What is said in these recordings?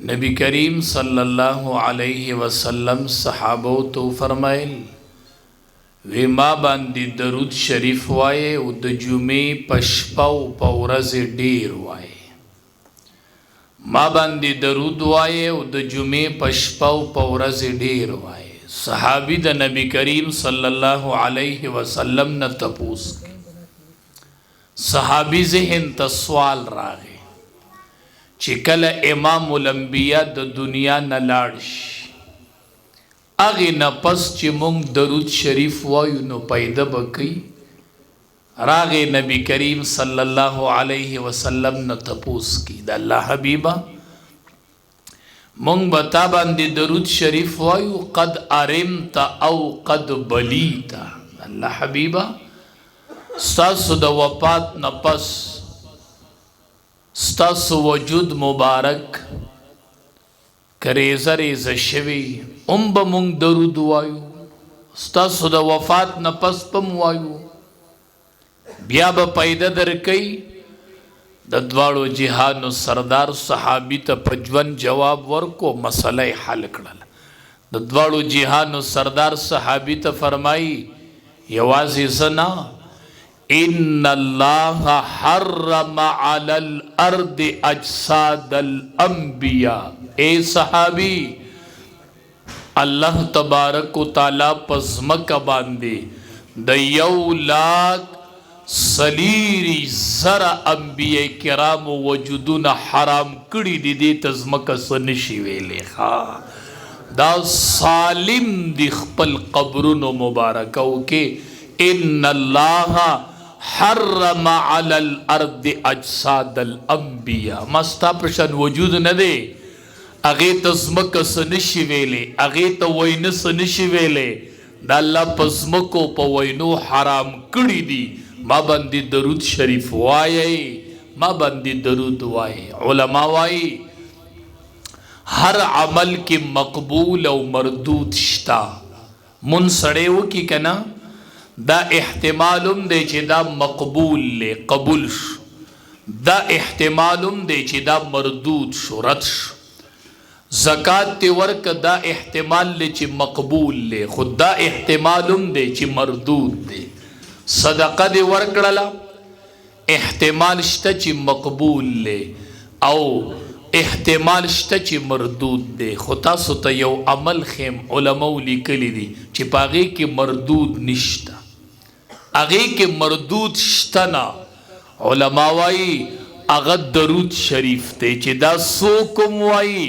नबी करीम सल्लल्लाहु अलैहि वसल्लम सहाबो तो फरमाइल वे माँ बांदी दरूद शरीफ वाये उद जुमे पशपाउ पौरज डेर वाये माँ बांदी दरूद वाये उद जुमे पशपाउ पौरज डेर वाये सहाबी द नबी करीम सल्लल्लाहु अलैहि वसल्लम न तपूस सहाबी ज़हन तस्वाल रागे चिकल इमामुल अंबिया द दुनिया न लाड़श आगे न पस चिमुंग दरूद शरीफ वायु न पैदा बकई रागे नबी करीम सल्लल्लाहु अलैहि वसल्लम न तपूस की द अल्लाह हबीबा मुंग बता बांदी दरूद शरीफ वायु कद अरिमता औ कद बलीता अल्लाह हबीबा सासु द वफात न पस स्तासु वजूद मुबारक करेज़ा रेज़ा शवी बमुंग दरूद वायु स्तासु द वफात न पस पम वायु बिया ब पैदा दर कई दद्वाड़ो जिहानो सरदार सहाबी त पजवन जवाब वर्को मसला हल कड़ल दद्वाड़ो जिहानो सरदार सहाबी त फरमाई यवाज़ी सना इन्नल्लाह हर्रमा अलल अर्द अजसादल अंबिया ए सहाबी अल्लाह तबारक व ताला पज़मक बांदे दयौलाक सलीरी ज़रा अंबिया किराम वजुदुन हराम कड़ी दीदी तज़मक सनशी वेले खा दा सालिम दिखपल कब्रुन मुबारक के इन्नल्लाह हर्रमा अलल अर्द अजसादल अंबिया मस्ता प्रशन वजूद न दे अगे तज़मक सनशी वेले अगे तो वैन सनशी वेले दाल्ला पज़मको पवैनो हराम कड़ी दी माँ बंदी दरूद शरीफ वाये माँ बंदी दरूद वाये उलमा वाये हर अमल के मकबूल और मरदूद शिता मुन सड़े वो की कहना दा एहतिमालुम दे चे दा मकबूल ले कबूल दा एहतिमालुम दे चे दा मरदूद शुरत ज़कात ते वर्क दा एहतिमाल ले चे मकबूल ले खुद दा एहतिमालुम दे चे मरदूद दे सदका दे वर्कड़ला एहतिमाल शता चे मकबूल ले औ एहतिमाल शता चे मरदूद दे खुता सुता यौ अमल खेम उलमाउ लिखली दी चे पागे के मरदूद निश्ता आगे के मरदूद शतना उलमा वाई अगद दरूद शरीफ ते चे दा सोकुम वाई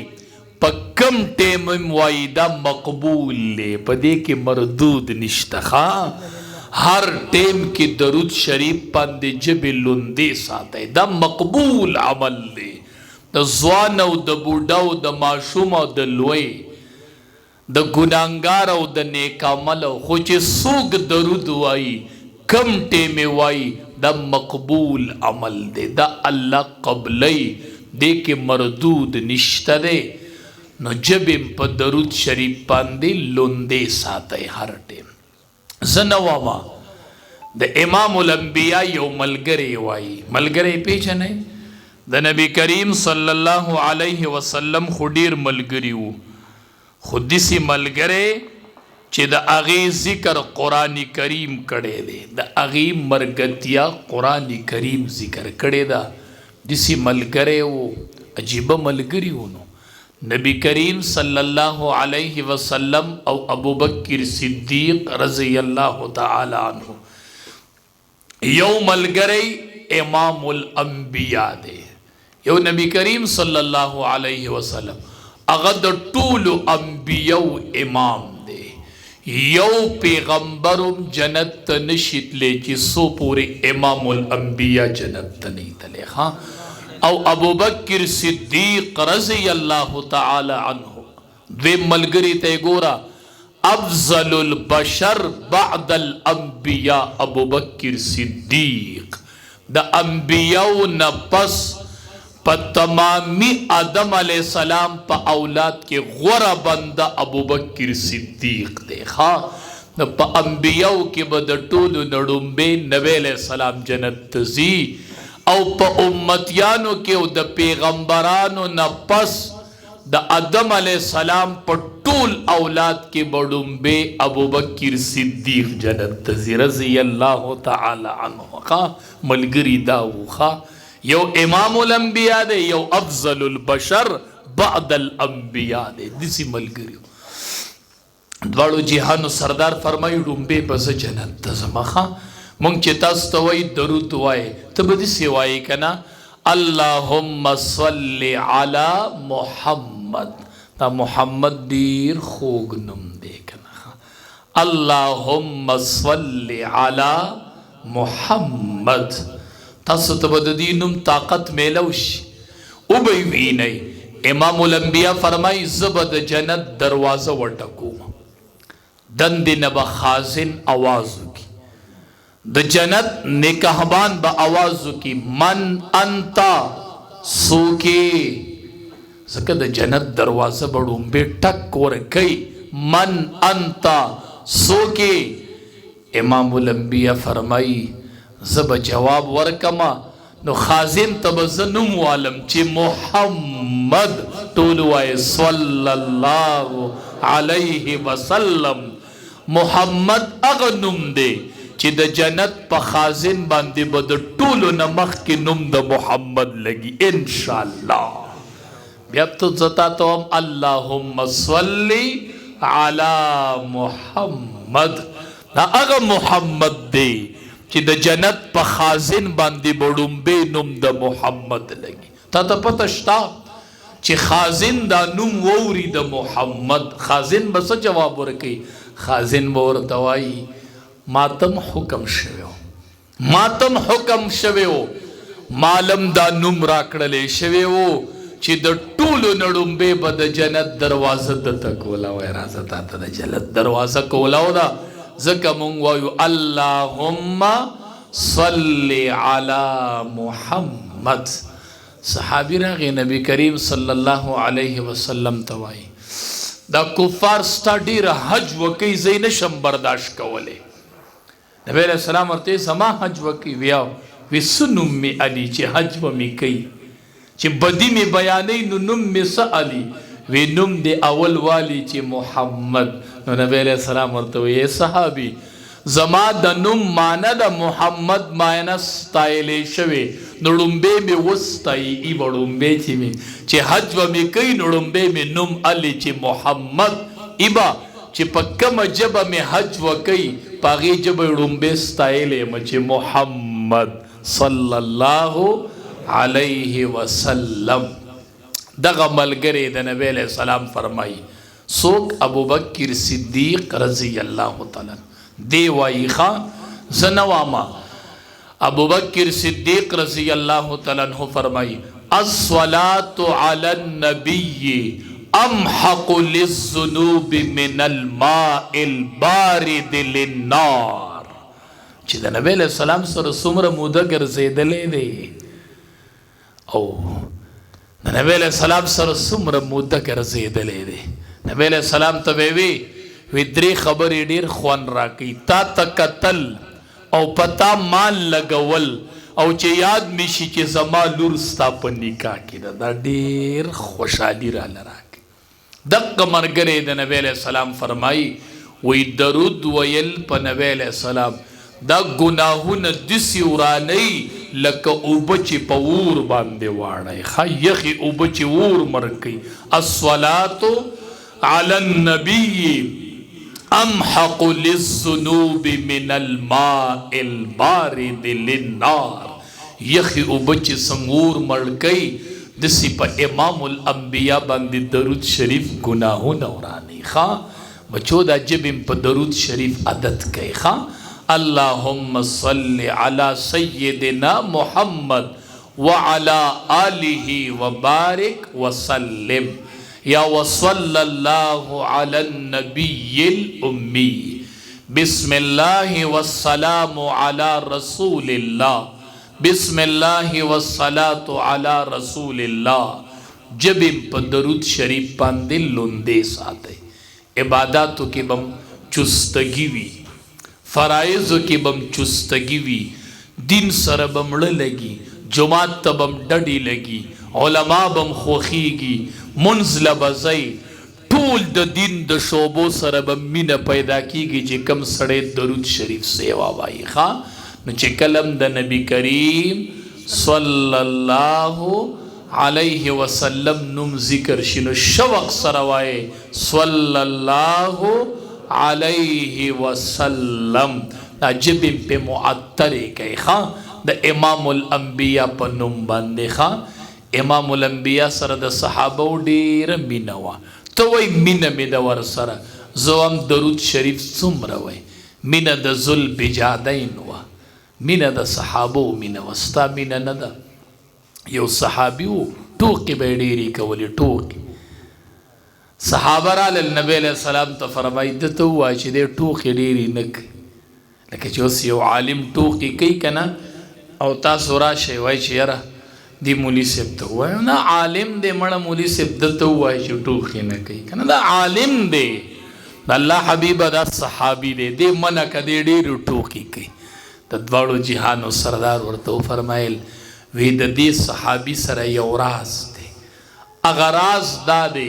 पक्कम टेमम वाई दा मकबूल ले पदे के मरदूद निश्ता खा हर टेम के दरूद शरीफ पांदे जबे लुंदे साथे दा मकबूल अमल ले द ज़वान औ द बूढ़ा औ द माशूम औ द लोए द गुनांगार औ द नेकामल खोचे सूग दरूद वाई कम टेमे वाई द मकबूल अमल दे द अल्लाह कबलई दे के मरदूद निश्ता दे न जबिम प दरूद शरीफ पांदे लुंदे साथे हर टेम ज़नवामा द इमामुल अंबिया यो मलगरे वाई मलगरे पेचने द नबी करीम सल्लल्लाहु अलैहि वसल्लम खुडीर मलगरियू खुदिसी मलगरे चे द आगे जिक्र कुरानी करीम कड़े दे द आगे मरगतिया कुरानी करीम जिक्र कड़े दा जिसी मलगरे वो अजीब मलगरियू नो नबी करीम सल्लल्लाहु अलैहि वसल्लम और अबू बकर सिद्दीक रज़ी अल्लाह तआला अन्हु यौ मलगरे इमामुल अंबिया दे यो नबी करीम सल्लल्लाहु अलैहि वसल्लम अगद टूल अंबिया इमाम दे यौ पैगंबरुम जन्नत नशित ले जिसो पूरे इमामुल अंबिया जन्नत नहीं तले हाँ औ अबू बकर सिद्दीक रज़ी अल्लाह तआला अन्हु वे मलगरी ते गोरा अफज़लुल बशर बअदल अंबिया अबू बकर सिद्दीक द अंबिया न पस प तमामी आदम अलैहिस्सलाम प औलाद के गुरा बंदा अबू बकर सिद्दीक देखा न प अंबिया के बदटूल नडुम्बे नबी अलैहिस्सलाम जन्नत जी औ प उम्मतियानो के द पैगंबरानो न पस د آدم علیہ السلام په ټول اولاد کې بډومبه ابوبکر صدیق جنت ته رضی الله تعالی عنه کا ملګری دا وخا یو امام الانبیاء دی یو افضل البشر بعد الانبیاء دی دسی ملګری دواړو جهانو سردار فرمایي ډومبه پس جنت ته زمخه مونږ چې تاسو ته وای درود وای ته به دې سیوای کنا اللهم صل علی محمد دا محمد دیر خوږ نوم دی کنه اللهم صل علی محمد تاسو ته به د دې نوم طاقت میلو شي او به وینئ امام الانبیاء فرمای زب د جنت دروازه وټکوم دندې نه به خازن آواز وکړي د جنت نکهبان به آواز وکړي من انتا سوکې ځکه د جنت دروازه به ډومبې ټک ورکوي من انتا سوکې امام الانبیاء فرمایي زه به جواب ورکما نو خازن ته به زه نوم والم چې محمد ټول وایي صلی الله علیه وسلم محمد اغه نوم دی چې د جنت په خازن باندې به د ټولو نه مخکې نوم د محمد لګي ان شاء الله بیا ته زتا ته اللهم صل علی محمد دا هغه محمد دی چې د جنت په خازن باندې به ډومبې نوم د محمد لګي تا ته پته شته چې خازن دا نوم ووري د محمد خازن به څه جواب ورکوي خازن به ورته وایي ماتم حکم شویو مالم دا نوم راکړلې شوی وو چې د ټولو نه ډومبې به د جنت دروازه درته کولا وای راځه تا ته د جنت دروازه کولاو ده ځکه مونږ وایو اللهم صل علی محمد صحابي راغی نبی کریم صلی الله علیه وسلم ته وایي دا کفار ستا ډېره حج وکوي زه یې نشم برداشت کولی نبی علیہ السلام ورته زما حج وکي ویاو وی سنوم می علی چې حج و می کوي چې بدی می بیانې نو نوم می س علی وی نوم دی اول والی چې محمد نو نبی علیہ السلام ورته وی صحابي زما د نوم معنی د محمد معنی ستایلې شوی نو ډومبې می وستایي ای وډومبې چې حج و می کوي نو ډومبې می نوم علی چې محمد ایبا چې په کومه ژبه می حج وکي پاغي ژبه ډومبې ستایلې م چې محمد صلی الله علیه وسلم دغه ملګری د نبی علیہ السلام فرمایي څوک ابوبکر صدیق رضی الله تعالی دی وایي ښه زه نه واما ابوبکر صدیق رضی الله تعالی عنہ فرمایي الصلاة علی النبی امحق للذنوب من الماء البارد للنار چې د نبی علیہ السلام سره څومره موده ګرځېدلې دی او د نبی علیہ السلام سره څومره موده ګرځېدلې دی نبی علیہ السلام ته وی درې خبرې ډېر خوند راکوي تا ته کتل او پتا مال لګول او چې یاد می شي چې زما لور ستا په نکاح کې ده دا ډېر خوشحالي راله راکوي دغه ملګری د نبی علیہ السلام فرمایي وی درود ویل په نبی علیہ السلام دا ګناهونه داسې ورانوي لکه اوبه چې په اور باندې واړی ښه یخې اوبه چې اور مرکوي الصلاة علی النبی امحق للذنوب من الماء البارد للنار یخی اوبه چې څنګه اور مړکوي داسې په امام الانبیاء باندې درود شریف ګناهونه ورانوي ښه بچو دا ژبې په درود شریف عادت کوي ښه اللهم صل علی سیدنا محمد وعلى آله وبارک وسلم یا وصلی اللہ علی النبی الامی بسم اللہ والسلام علی رسول اللہ بسم اللہ والصلاة علی رسول اللہ جب پا درود شریف پاندے لندے ساتے عباداتو کی بم چستگی وی فرائضو کی بم چستگی وی دین سر بم لگی جماعت تا بم ڈڑی لگی علما بم خوخیږي منځ لبزي ټول د دین د شوبو سره به مینه پیدا کیږي چې کم سړی درود شریف سیوا وایي ښا نو چې کلم د نبی کریم صلی الله علیه وسلم نوم ذکر شنو شوق سره وایي صلی الله علیه وسلم دا جبم په معطرې کوي ښا د امام الانبیاء په نوم باندې ښا امام الانبیاء سره د صحابه ډیره مینه وه ته وای مینه مې د ور سره زه هم درود شریف څومره وای مینه د ذل بجادین وه مینه د صحابو مینه وه ستا مینه نه ده یو صحابي و ټوکې به یې ډېرې کولې ټوکې صحابه رالل نبی علیه السلام ته فرمایي ده ته ووایه چې دی ټوکې ډېرې نه کوي لکه چې اوس یو عالم ټوکې کوي که نه او تاسو راشئ وایي چې یاره دی مولی صاحب ته ووایه نه عالم دی مړه مولی صاحب ده ته ووایه چې ټوکې نه کوي که نه دا عالم دی د الله حبیبه دا صحابي دی دی منع که دی ډېرې ټوکې کوي د دواړو جهانو سردار ورته وفرمایل وی د دې صحابي سره یو راز دی هغه راز دا دی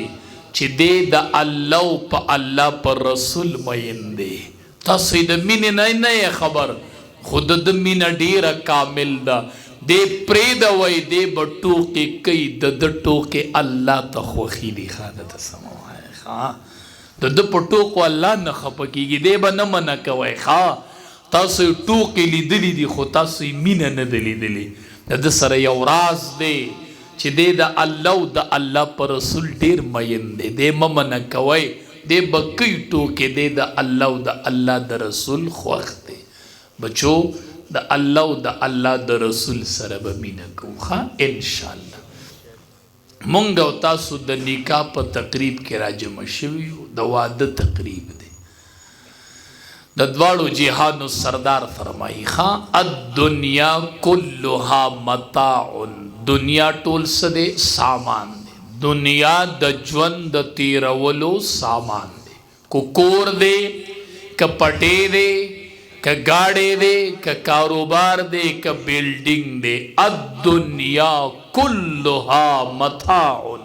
چې دی د الله په الله پر رسول مین دی تاسو یې د مینې نه خبر خو د مینه ډیره کامل ده دی پرېږدوئ دی به ټوکې کوي د ده ټوکې الله ته خوښي دي ښه ده ته سمه وایه ښه د ده په ټوکو الله نه خفه کېږي دی به نه منع کوئ ښه تاسو یې ټوکې لیدلي دي خو تاسو یې مینه نه ده لیدلې د ده سره یو راز دی چې دی د الله او د الله پر رسول ډیر مین دی دی مه منع کوئ دی به کوي ټوکې دی د الله او د الله د رسول خوښ دی بچو د الله او د الله د رسول سره به مینه کوو ښه انشاءالله مونږ او تاسو د نکاح په تقریب کې راجمع شوي یو د واده تقریب دی د دواړو جهانو سردار فرمایي ښه الدنیا کلها متاع دنیا ټول څه دی سامان دی دنیا د ژوند د تیرولو سامان دی کو کور دی که پټې دی که گاڑی دی که کاروبار دی که بیلډینګ دی الدنیا کلها متاع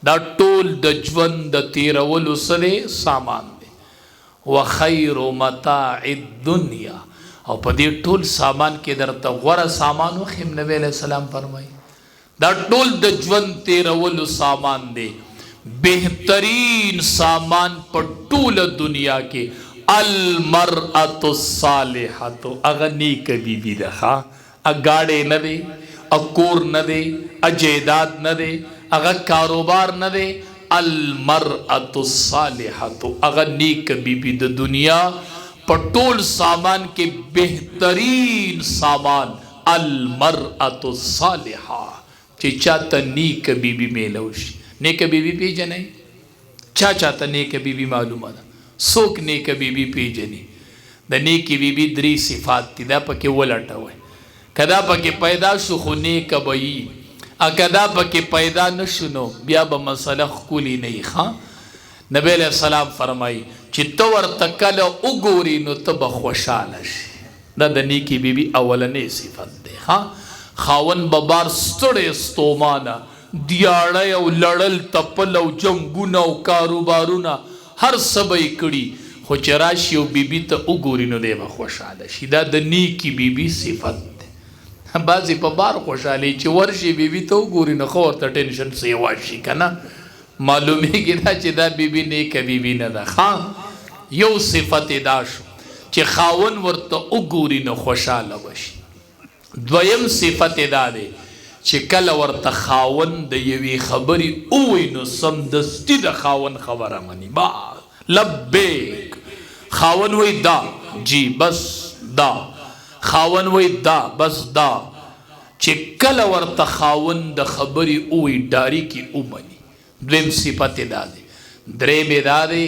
دا ټول د ژوند د تیرولو څه دی سامان دی وخیر متاع الدنیا او په دې ټول سامان کې درته غوره سامان وښیم نبی علیه السلام فرمایي دا ټول د ژوند تیرولو سامان دی بهترین سامان په ټوله دنیا کې المرأة الصالحة هغه نیکه بیبي ده ښه اګاړې نه دی اکور نه دی اجیداد نه دی هغه کاروبار نه دی المرأة الصالحة هغه نیکه بیبي د دنیا په ټول سامان کې بهترین سامان المرأة الصالحة چې چاته نیکه بیبي میلو شي نیکه بیبي پیژنئ چاته نیکه بیبي معلومه ده څوک نیکه بیبي پیژني د نیکې بیبي درې صفات دي دا پکې ولټوئ که دا پکې پیدا شو خو نیکه به وي که دا پکې پیدا نشو نو بیا به مسله ښکلي نه وي ښه نبی علیه السلام فرمایي چې ته ورته کله وګورې نو ته به خوشحاله شي دا د نیکې بیبي اولنی صفت دی ښه خاوند به بار ستړی ستومانه دیاړی او لړل تپل او جنګونه او کاروبارونه هر څه به یې کړي خو چې راشي او بیبي ته وګوري نو دی به خوشحاله شي دا د نیکې بیبي صفت دی بعضې په بار خوشحالي چې ورشي بیبي ته وګوري نو خو ورته ټینشن سیوا شي که نه معلومیږي دا چې دا بیبي نیکه بیبي نه ده ښه یو صفت دا شو چې خاوند ورته وګوري نو خوشحاله بشي دویم صفت دا دی چې کله ورته خاوند د یوې خبرې ووایي نو سمدستي د خاوند خبره مني با لبیک خاوند وایي دا جی بس دا خاوند وایي دا بس دا چې کله ورته خاوند د خبرې ووایي ډاري کې ومني دویم صفت دا دی درېیم دا دی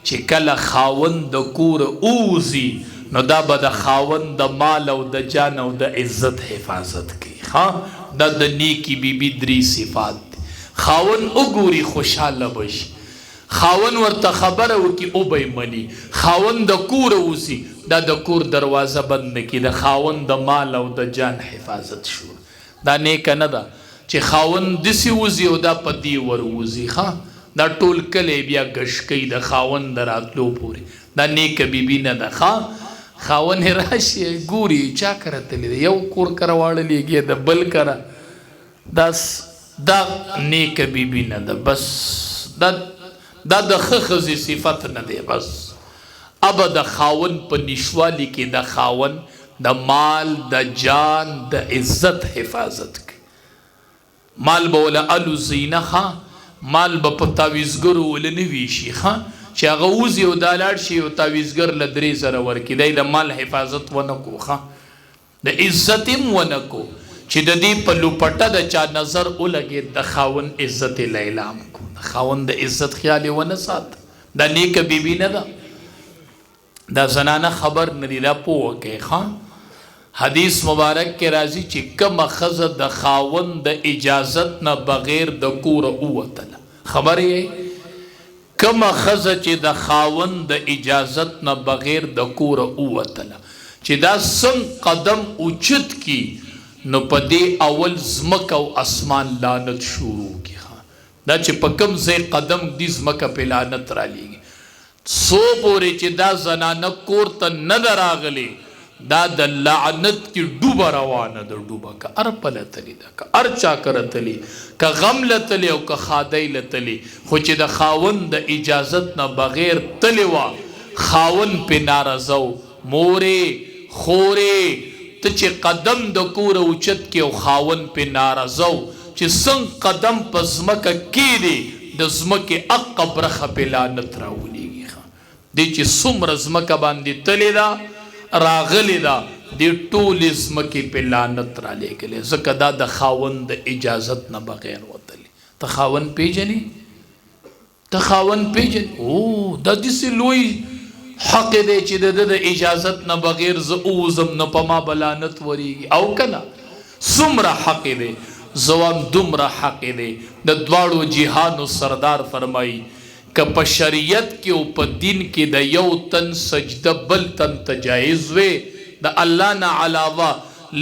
چې کله خاوند د کور اوزي نو دا به د خاوند د مال او د جان او د عزت حفاظت کوي ها دا د نیکی بیبي درې صفات دي خاوند وګوري خوشحاله بشي خاوند ورته خبره وکړي او به یې مني خاوند د کور اوسي دا د کور دروازه بند نه کړي د خاوند د مال او د جان حفاظت شو دا نیکه نه ده چې خاوند دسی وزي او دا پدی ور وزي ها دا ټول کله بیا غشکې د خاوند راتلو پوري دا نیک بیبي نه ده خاوند راشي ګوري چا کرتلې یو کور کرواړ لګي د بل کرا دا نیک بیبي نه ده بس دا د خخزي صفت نه ده بس اب د خاوند په نشوالي کې د خاوند د مال د جان د عزت حفاظت کوي مال بوله الو زینه مال به په تعویزګرو ولنه ویشي چې هغه وزي او دا لاړ شي او تعویزګر له 3,000 ورکړي دی د مال حفاظت ونه کو د عزت هم ونه کو چې د دې په لوپټه د چا نظر ولګي د خاوند عزت لیلام کو د خاوند د عزت خیال ونه سات دا نیک بیبي نه ده دا زنانه خبر ندی دا پوه کې حدیث مبارک کې راځي چې کم خزه د خاوند د اجازت نه بغیر د کور اوتله خبر یې کم خزه چې د خاوند د اجازت نه بغیر د کور اوتله چې دا څنګه قدم اوچت کی نو پدې اول زمک او اسمان لعنت شروع کی دا چې په کم ځای قدم دې زمکه په لعنت را لېږي سو پورې چې دا زنانه کور ته نه راغلي دا د لعنت کی ډوبه روانه ده ډوبه که ار پلتلی ده که ار چا کرتلی که غم لتلی او که خادی لتلی خو چې د خاوند د اجازت نه بغیر تلی وا خاوند په ناراضو مورې خورې ته چې قدم د کور اوچت کې او خاوند په ناراضو چې څنګه قدم په ځمکه کېږدي د ځمکې اقه برخه په لعنت راولېږي دې چې څومره ځمکه باندې تلې ده راغلی دا دی ټول ځمکې په لعنت را لېږلې ځکه دا د خاوند د اجازت نه بغیر وتلی ته خاوند پیژنې او دا داسې لوی حق دی چې د اجازت نه بغیر زه اوزم نه په ما به لعنت ورېږي او که نه څومره حق دی زوام دومره حق دی د دواړو جهانو سردار فرمایي که په شریعت کې او په دین کې د یو تن سجده بل تن ته جایز وي د الله نه علاوه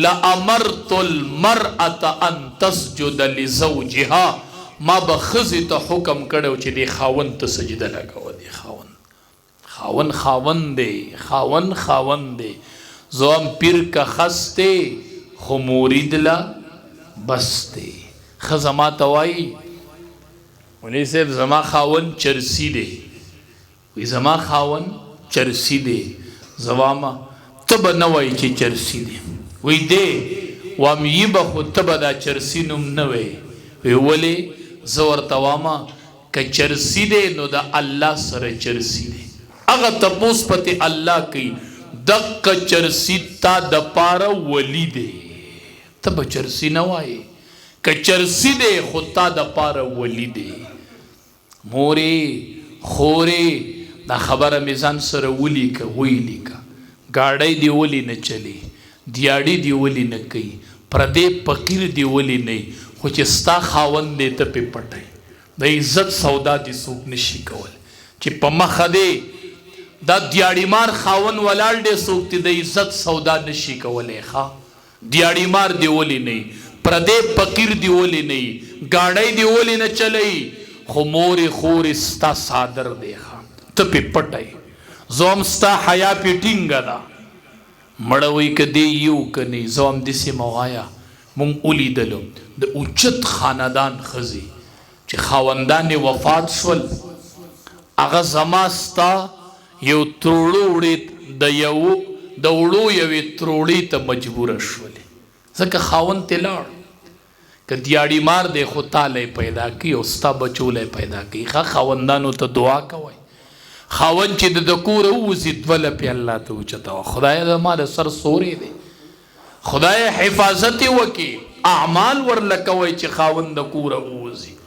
لامرت المرأة ان تسجد لزوجها ما به ښځې ته حکم کړی چې دې خاوند ته سجده لګوه دې خاوند دی زوام پیر که خس دی خو مرید لا بس دی ښځه ما ته وایي ونی صاحب زما خاون چرسی دی وی زما خاون چرسی دی زواما تب نوای چې چرسی دی وی دی وام یی بخو تب دا چرسی نم نوی وی ولی زور تواما که چرسی دی نو دا اللہ سر چرسی دی اگا تپوس پتی اللہ کی دق چرسی تا دا پارا ولی دی تب چرسی نوائی که چرسی دی خود تا دا پارا ولی دی موری خوری دا خبر میزان سر ولی که ویلی که گاڑی دی ولی نه چلی دیاڑی دی ولی نه کئی پردے پقیر دی ولی نه خو چې ستا خاوند دی ته پې پټی د عزت سودا دی څوک نشي کول چې په مخه دی دا دیاڑی مار خاوند ولاړ دی څوک تی د عزت سودا نشي کولی دیاڑی مار دی ولی نه پردے پقیر دی ولی نه گاڑی دی ولی نه چلی خو موری خوری ستا صادر دیخوا تا پی پٹای زوام ستا حیا پی ٹینگا دا مڑوی که دی یو کنی زوام دیسی موایا مونگ اولی دلو دا اوچت خاندان خزی چی خاوندان وفات شول اغا زماستا یو تروڑو اڑیت دا اڑو یوی تروڑی تا مجبور شولی زکا خاوند تلار که دیاڑی مار دے خو تالے پیدا کی او ستا بچولے پیدا کی خاوندانو ته دعا کوي خاوند چې د کور اوزي دوله په الله ته اوچتا خدای د مال سر سوري دی خدای حفاظت وکي اعمال ورلکوي چې خاوند د کور اوزي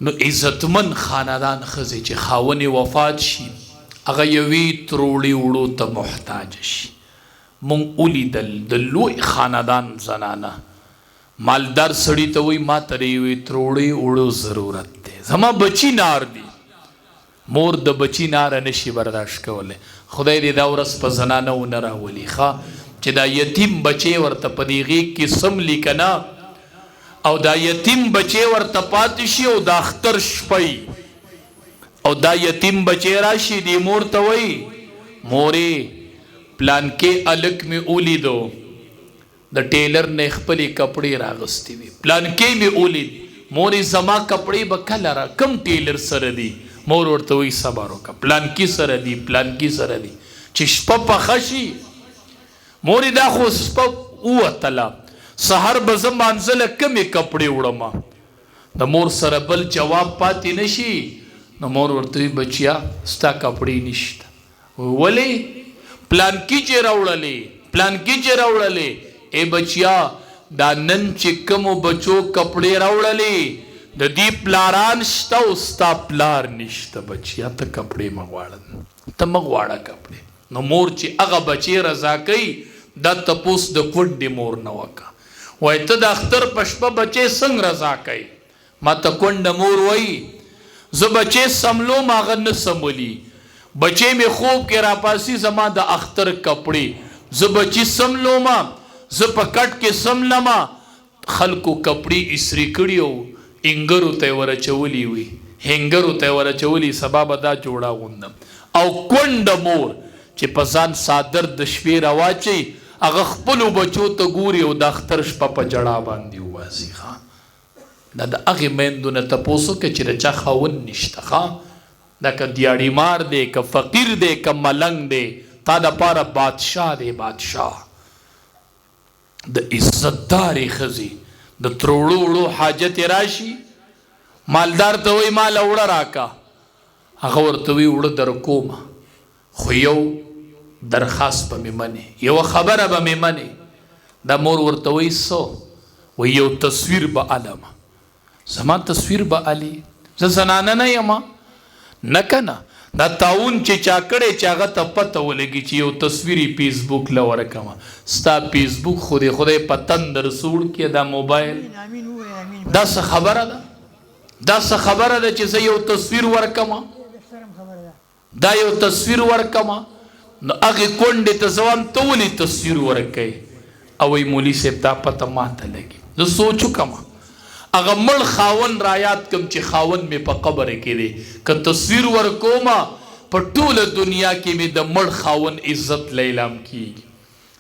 نو عزتمن خاندان خزي چې خاوني وفات شي هغه یوي تروړي وړو ته محتاج شي مونږ ولیدل د لوی خاندان زنانه مالدار سړی ته وای ما ترې وی تروړي وړو ضرورت دی زما بچی نار دی مور د بچی نار نشي برداشت کوله خدای دې دا ورس په زنانه و نه راولي چې دا یتیم بچی ورته په دیغې کې سم لیکنا او دا یتیم بچی ورته پاتې شي او دا اختر شپی او دا یتیم بچی راشي دی مور ته وایي مورې پلان کې الک می اولیدو د ټیلر نه خپلې کپړې راغستې وي پلان کې می اولید مورې زما کپړې به کله را کم ټیلر سره دي مور ورته وایي صبر وکړه پلان کې سره دي پلان کې سره دي چې شپه پخه شي مورې دا خو شپه ووتله سحر به زه مانځله کمې کپړې وړمه د مور سره بل جواب پاتې نه شي نو مور ورته وایي بچیا ستا کپړې نشته ولې پلان کې چې راوړلې پلان کې چې راوړلې ای بچیا دا نن چې کومو بچو کپړې راوړلې د دې پلاران شته او ستا پلار نشته بچیا ته کپړې مه غواړه ته مه غواړه کپړې نو مور چې هغه بچی رضا کوي دا تپوس د کونډې مور نه وکړه وایي ته د اختر په شپه بچی څنګه رضا کوي ما ته کونډه مور وایي زه بچی سملوم هغه نه سمولي بچی مې خوب کې راپاسي زما د اختر کپړې زه بچی سملومه زه په کټ کې سملمه خلکو کپړې اسري کړي او انګرو ته یې ورچولي وي هنګرو ته یې ورچولي سبا به دا جوړه غوندم او کونډه مور چې په ځان څادر د شپې راواچي هغه خپلو بچو ته ګوري او د اختر شپه په جړا باندې وواسي دا د هغې میندو نه تپوس وکړه چې د چا خاوند نشته ښه دا که دیاړي مار دی که فقیر دی که ملنګ دی تا دپاره بادشاه دی بادشاه د عزتدارې ښځې د تروړو وړو حاجت یې راشي مالدار ته وایي ماله وړه راکه هغه ورته وایي وړه در کومه خو یو درخواست به مې منې یوه خبره به مې منې دا مور ورته وایي څه وایي یو تصویر به علمه زما تصویر به علي زه زنانه نه یم نه که نه دا تعاون چې چا کړی چې هغه ته پته ولګي چې یو تصویر یې فیسبوک له ورکوه ستا فیسبوک خو د خدای په تندر سوړ کې دا موبایل دا څه خبره ده دا څه خبره ده چې زه یو تصویر ورکوم دا یو تصویر ورکوم نو هغې کونډې ته زه وایم ته ولې تصویر ورکوې او وایي مولي صاحب دا پته ماته لګي زه سوچ وکړم هغه مړ خاون را یاد کم چې خاون مې په قبر کې دی که تصویر ورکومه په ټوله دنیا کې مې د مړ خاون عزت لیلام کیږي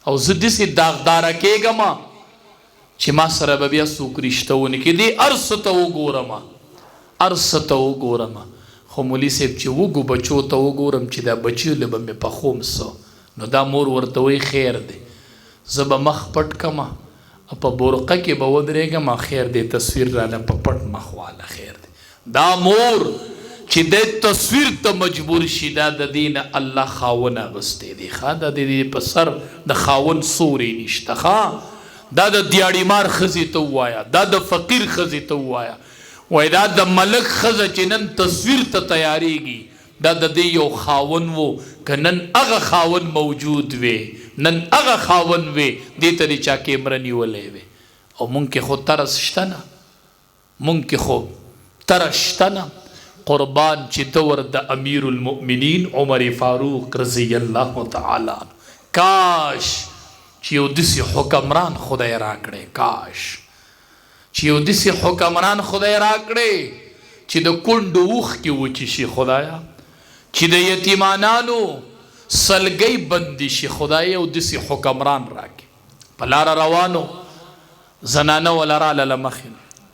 او زه داسې داغداره کېږم چې ما سره به بیا څوک رشته ونه کړي دې هر څه ته وګورم هر څه ته وګورم خو مولي صاحب چې وږو بچو ته وګورم چې دا بچیو له به مې پخوم څه نو دا مور ورته وایي خیر دی زه به مخ پټ کړم په برقه کې به ودرېږم خیر دی تصویر راله په پټ مخ واله خیر دی دا مور چې د تصویر ته مجبور شي دا د دې نه الله خاون اغوستی دی ښه دا د دې په سر د خاون سوری نشته ښه دا د دیاړي مار ښځې ته ووایه دا د فقیر ښځې ته ووایه وایي دا د ملک ښځه چې نن تصویر ته تیاریږي دا د دې یو خاون و که نن هغه خاون موجود وی نن هغه خاون وی دې ته دې چا کیمره نیولی وی او مونږ کې خو ترس شته نه مونږ کې خو ترس شته نه قربان چې ته ور د امیر المؤمنین عمر فاروق رضی الله تعالی کاش چې یو داسې حکمران خدای راکړی کاش چې یو داسې حکمران خدای راکړی چې د کونډو اوښ کې وچې شي خدایا چې د یتیمانانو سلګۍ بندي شي خدای یو داسې حکمران راکړي په لاره روانو زنانه وله راله له مخې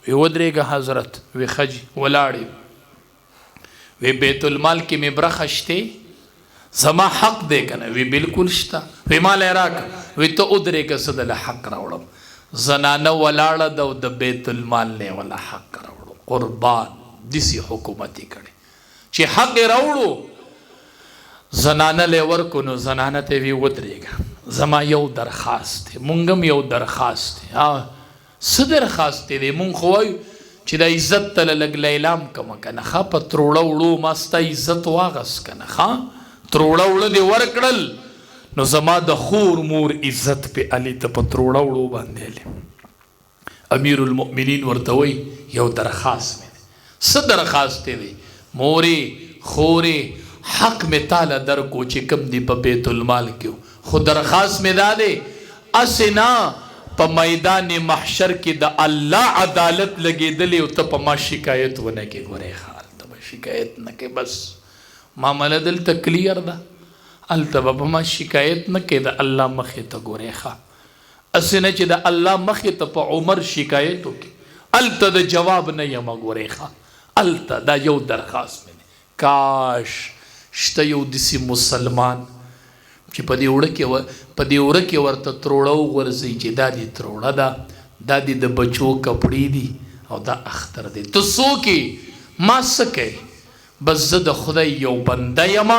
وی ودرېږه حضرت وی ښځې ولاړې وی بیت المال کې مې برخه شتې زما حق دی که نه وی بلکل شته وی مال یې راکړه وی ته ودرېږه زه دله حق راوړم زنانه ولاړه ده او د بیت المال نه ولا حق راوړو قربان داسې حکومت یې کړی چې حق یې راوړو زنانه لی ورکو نو زنانه ته وی ودرېږه زما یو درخواست دی مونږ هم یو درخواست دی څه درخواست دی مونږ خو وایو چې د عزت ته لږ لیلام کمه که نه ښه په تروړه وړو ما ستا عزت واغست که نه ښه تروړه وړه دې ورکړل نو زما د خور مور عزت پې علي ته په تروړه وړو باندې علي امیر المؤمنین ورته وایي یو درخواست مې دی څه درخواست دی مورې خورې حق مې تاله درکو چې کم دی په بیت المال کې خو درخواست مې دا دی اسې نه په میدان محشر کې د الله عدالت لګېدلې او ته په ما شکایت ونه کې. ګورې حال ته به شکایت نه کې، بس معامله دلته کلیر ده. هلته به په ما شکایت نه کې، د الله مخې ته ګورې ښه. اسې نه چې د الله مخې ته په عمر شکایت وکړي، هلته د جواب نه یم. ګورې ښه هلته دا یو درخواست مې دی، کاش شته یو داسې مسلمان چې په دې وړه کې ورته تروړه وغورځوي چې دا دې تروړه ده، دا دې د بچو کپړې دي او دا اختر دی. ته څوک یې؟ ما څه کوې؟ بس زه د خدای یو بنده یم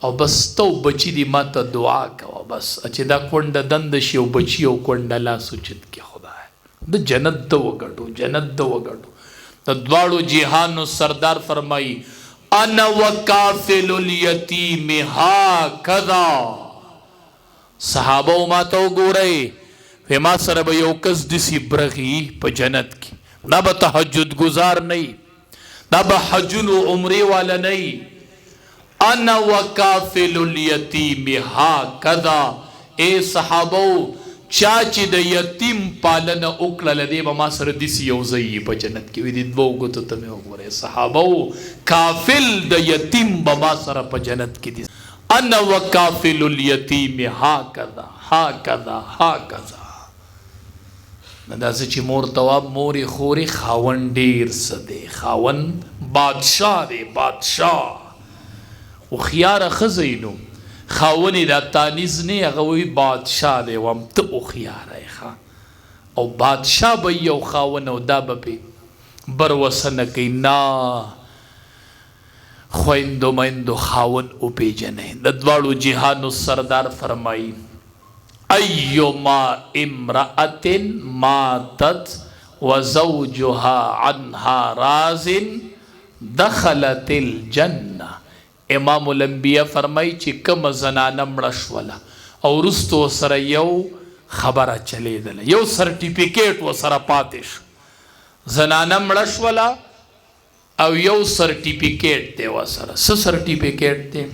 او بس تو بچی دی ما ته دعا کوه، بس چې دا کونډه دنده شي او بچي او کونډه لاس اوچت کړي. خدای د جنت د وګټو، جنت د وګټو. د دواړو جهانو سردار فرمایي انا وکافل الیتیم هاکذا. صحابه ما ته وګورئ، ما سره به یو کس داسې برغي په جنت کې، دا به تهجد گزار نه وي، دا به حجونو عمرې والا نه وي. انا وکافل الیتیم هاکذا. اے صحابو چا چې د یتیم پالنه وکړله دی به ما سره داسې یو ځای په جنت کې وي. د دوو ګوتو ته مې وګورئ صحابو، کافل د یتیم به ما سره په جنت کې دي. انا وکافل الیتیم هاکذا هاکذا هاکذا. داسې چې مور تواب مورې خورې، خاوند ډېر څه دی، خاوند بادشاه دی، بادشاه. هوښیاره ښځه یې نو خاونې دا تانیز نه هغه وایي بادشاه دی وم ته هوښیاره یې ښه، او بادشاه به یو خاون او دا به پې بروسه نه کوي. نه خویندو میندو خاون وپېژنئ. د دواړو جهانو سردار فرمایي ایما امرأة ماتت وزوجها عنها راز دخلت الجنه. امام الانبیاء فرمایي چې کومه زنانه مړه شوله او وروسته ورسره یو خبره چلیدله، یو سرټیفیکیټ ورسره پاتې شو. زنانه مړه شوله او یو سرټیفیکیټ دی ورسره. څه سرټیفیکیټ دی؟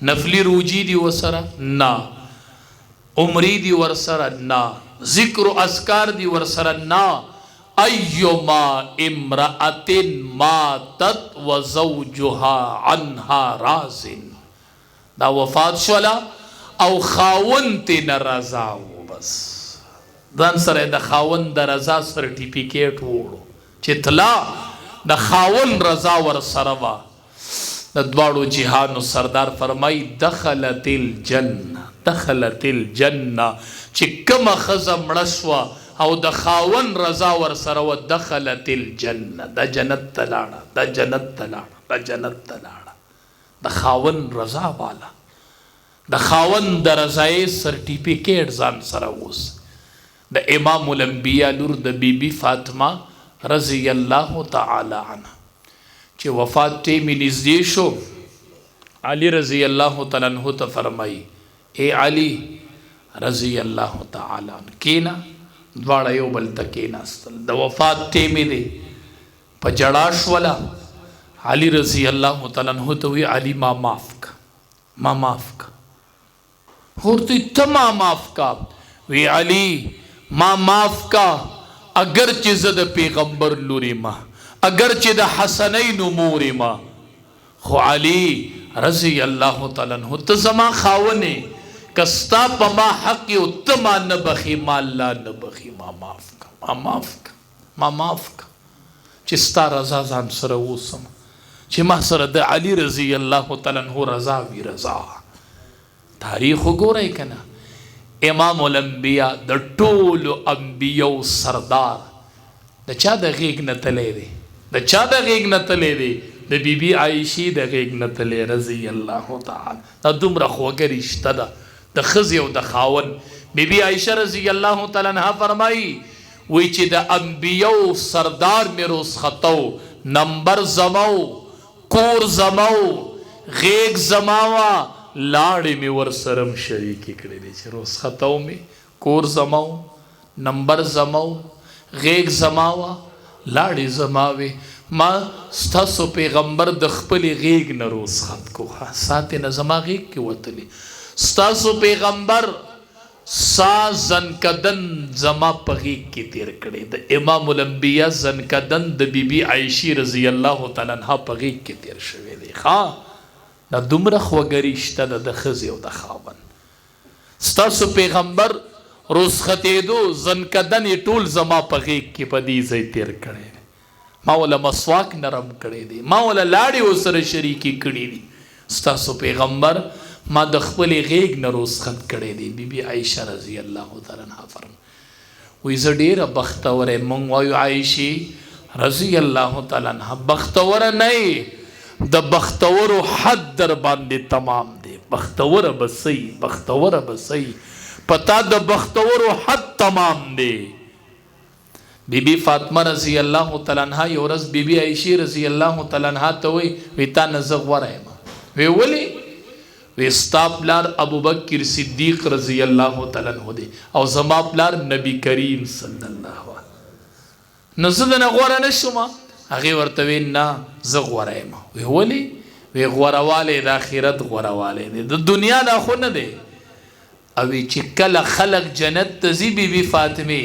نفلي روجي دي ورسره؟ نه. عمرې دي ورسره؟ نه. ذکر و اذکار دي ورسره؟ نه. ایما امرأة ماتت وزوجها عنها راز. دا وفات شولا او خاون تینا رضا و. بس دان سره د خاون د رضا سرټیفیکیټ وړو چې تلا د خاون رضا ور سره وا. د دواړو جهانو سردار فرمای دخلت الجنه، دخلت الجنه. چې کومه ښځه مړه شوه او د خاون رضا ور سره و، دخلت الجنه، د جنت ته لاړه، د جنت ته لاړه، د جنت ته لاړه. د خاون رضا والا، د خاون د رضای سرټیفیکیټ ځان سره اوس. د امام الانبیاء لور د بیبي فاطمه رضی الله تعالی عنها چې وفات ټیمې نږدې شو، علی رضی الله تعالی عنہ ته فرمایي اے علی رضی الله تعالی عنہ کینا. دواړه یو بل ته کېناستل، د وفات ټیمې دی په جړا شوله. علی رضی الله تعالی عنہ ته وی علی ما معاف کا، ما معاف کا. ورته ته ما معاف کا؟ وی علی ما معاف کا اگر چې زه د پیغمبر لوري ما، اگر چې د حسنین مور ما، خو علی رضی الله تعالی عنہ ته زما خاونې کستا پا ما حقی و تما نبخی ما اللہ نبخی. ما معاف کا، ما معاف کا، ما معاف کا. چستا رضا زان سر اوسم چه ما سر د علی رضی اللہ تعالی عنہ رضا وی رضا. تاریخ گو رہی کنا امام الانبیاء د ټولو انبیاء سردار د چا د غیگ نتلے دی، د چا د غیگ نتلے دی؟ د بی بی عائشی د غیگ نتلے رضی اللہ تعالی. دا دومره خوږه رشته ده د ښځې او د خاون. بی بی عائشہ رضی اللہ تعالی عنہ فرمائی وی چې د انبیاء سردار می رسختو، نمبر زمو، کور زمو، غیگ زماوا، لاړې می ورسرم شریکی کړی دی چې رسختو می، کور زمو، نمبر زمو، غیگ زماوا، لاړې زماوي. ما ستاسو پیغمبر د خپل غیگ نه رسخت کو، ساتې نه زما غیگ کې وتلی. ستاسو پیغمبر سا زنکدن زما پغیق کی تیر کړي د امام الانبیاء زنکدن د بیبي عائشہ رضی الله تعالی عنها پغیق کی تیر شوی دی دا دومره خوګری شته د خزي او د خاون ستاسو پیغمبر روز ختیدو زنکدن ټول زما پغیق کی پدی زی تیر کړي ما ولا مسواک نرم کړي دي ما ولا لاړې وسره شریکی کړي دي ستاسو پیغمبر ما د خپل غیږ نه روز خط کړی دی بیبي عائشہ رضی الله تعالی عنها فرمایي وې زه ډېره بختوره مونږ وایو عائشې رضی الله تعالی عنها بختوره نه د بختورو حد در باندې تمام دی بختوره بسئی پتا د بختورو حد تمام دی بیبي فاطمه رضی الله تعالی عنها یو ورځ بیبي عائشہ رضی الله تعالی عنها ته وی تا نه زه غوره یم وی ولی وی ستا پلار ابو بکر صدیق رضی الله تعالی عنہ دی او زما پلار نبی کریم صلی الله علیه نو زه نه غوره نشم هغه ورته وی نه زه غوره یم وی ولی وی غورواله د آخرت غورواله دی د دنیا دا خو نه دی او چې کله خلق جنت ته ځي بیبي فاطمه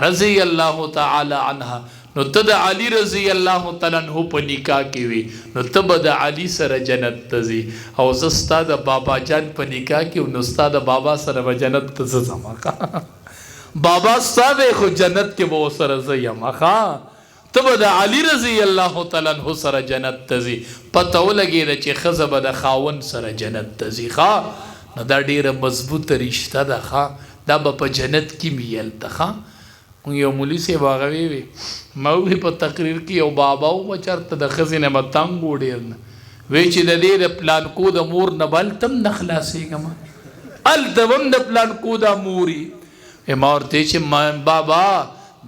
رضی الله تعالی عنها نو ته د علی رضی الله تعالی عنہ په نکاح کې وي نو ته به د علی سره جنت ته ځي او زه ستا د بابا جان په نکاح کې نو ستا د بابا سره به جنت ته ځم بابا ستا د خو جنت کې به سره زه یم ته به د علی رضی الله تعالی عنہ سره جنت ته ځي پته ولګېده چې ښځه به د خاوند سره جنت ته ځي نو دا ډېره مضبوطه رشته ده دا به په جنت کې میل ته یو مولوی صاحب هغه وی ما وی په تقریر کې یو بابا و چرته د ښځې نه به تنګ و ډېر نه وی چې د دې د پلانکو د مور نه به هلته هم نه خلاصېږم هلته به هم د پلانکو دا موري ما ورته چې بابا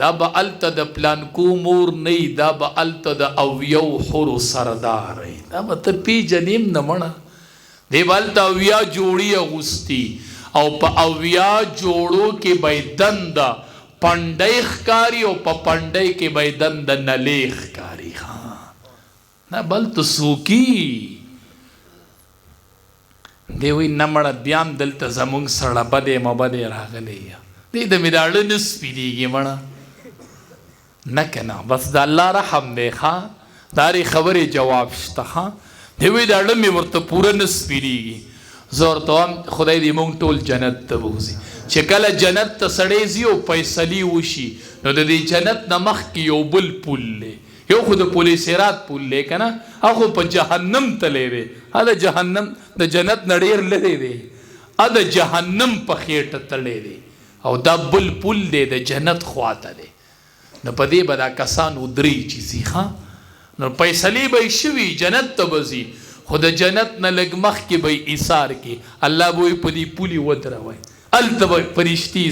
دا به هلته د پلانکو مور نه وي دا به هلته د اویو حورو سردار وي دا به ته پېژنې هم نه مړه دی به هلته اویا جوړي اغوستي او په اویا جوړو کې به یې دنده پنډی ښکاري او په پنډی کې به یې دنده نلې ښکاري نه بل ته څوکي دی وایي نه مړه بیا هم دلته زمونږ سړه بدې مبدې راغلی دی د مې دا اړه نه سپېرېږي مړه نه که نه بس د الله رحم دی د هرې خبرې جواب شته دی وایي دا اړه مې ورته پوره نه سپېرېږي زه ورته وایم خدای دې موږ ټول جنت ته بوځي چې کله جنت ته سړی ځي او فیصلې وشي نو د دې جنت نه مخکې یو بل پل دی یو خو د پل صراط پل دی که نه هغه په جهنم تلی دی د جهنم د جنت نه ډېر لرې دی د جهنم په خېټه تړلی دی او دا بل پل دی د جنت خواته دی نو په دې به دا کسان ودرې چې ځي نو فیصلې به یې شوي جنت ته به ځي خو د جنت نه لږ مخکې به یې ایثار کې الله به یې په دې پولي ودروي هلته به فرشتي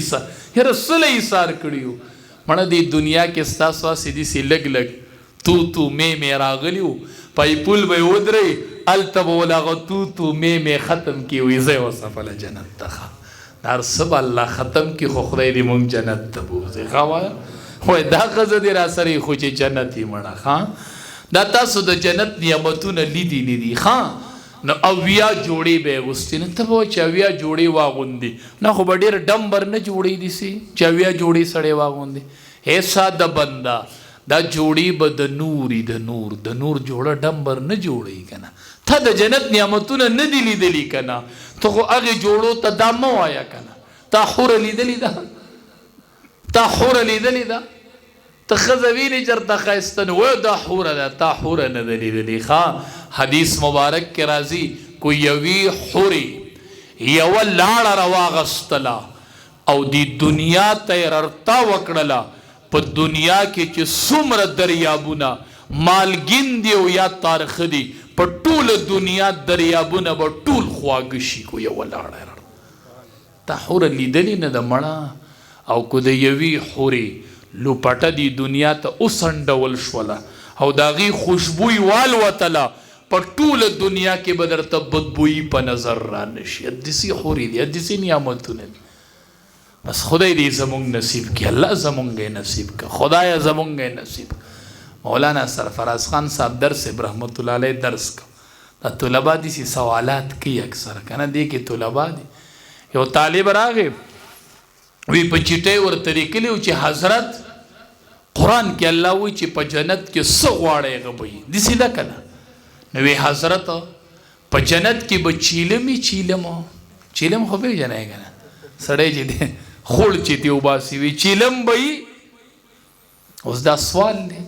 یاره سله ایثار کړي وو مړه دې دنیا کې ستاسو هسې داسې لږ لږ تو مې راغلي وو په پول به یې ودرئ هلته به ول هغه تو مې ختم کړي وي زه یې وصفله جنت ته دا هر څه به الله ختم کړي خو خدای دې مونږ جنت ته بوځي ښه وایه دا ښځه دې را سره خو چې جنت یې مړه دا تاسو د جنت نعمتونه لیدي نه دي نو اویا جوړې به یې اغوستې نه ته به وایې چې اویا جوړې واغوندي نه خو به ډېر ډمبر نه جوړې دي سي چې اویا جوړې سړی واغوندي هې ساده بنده دا جوړې به د نوري د نور جوړه ډمبر نه جوړې که نه ته د جنت نعمتونه نه دي لیدلي که نه ته خو هغې جوړو ته دا مه وایه که نه تا خوره لیدلې ده ته ښځه وینې چېرته ښایسته نه وایو دا حوره ده تا حوره نه ده لیدلې حدیث مبارک کې راځي کو یوې حورې یوه لاړه راواغستله او د دنیا ته یې ررتا وکړله په دنیا کې چې څومره دریابونه مالګین دي او یا تارخه دي په ټوله دنیا دریابونه به ټول خواږه شي کو یوه لاړه تا حوره لیدلې نه ده مړه او کو د یوې حورې لوپټه دی دنیا ته اوسنډول شوله او د هغې خوشبوی والوتله په ټوله دنیا کې به درته بدبویي په نظر را نشي داسې حورې دي داسې نعمتونه دي بس خدای دې زمونږ نصیب کړي الله زمونږ یې نصیب کړه خدایه زمونږ یې نصیب مولانا سرفراز خان صاحب درس رحمت الله علیه درس کو دا طلبا داسې سوالات کوي اکثر که نه دې کې طلبا دي یو طالب راغی وی په چټۍ ورته لیکلي چې حضرت قرآن کې الله وایي چې په جنت کې څه غواړئ هغه به وي داسې ده که نه نو وی حضرت په جنت کې به چیلم خو پېژنئ که نه سړی چې دی خوړ چې دی وباسي وي چیلم به وي اوس دا سوال دی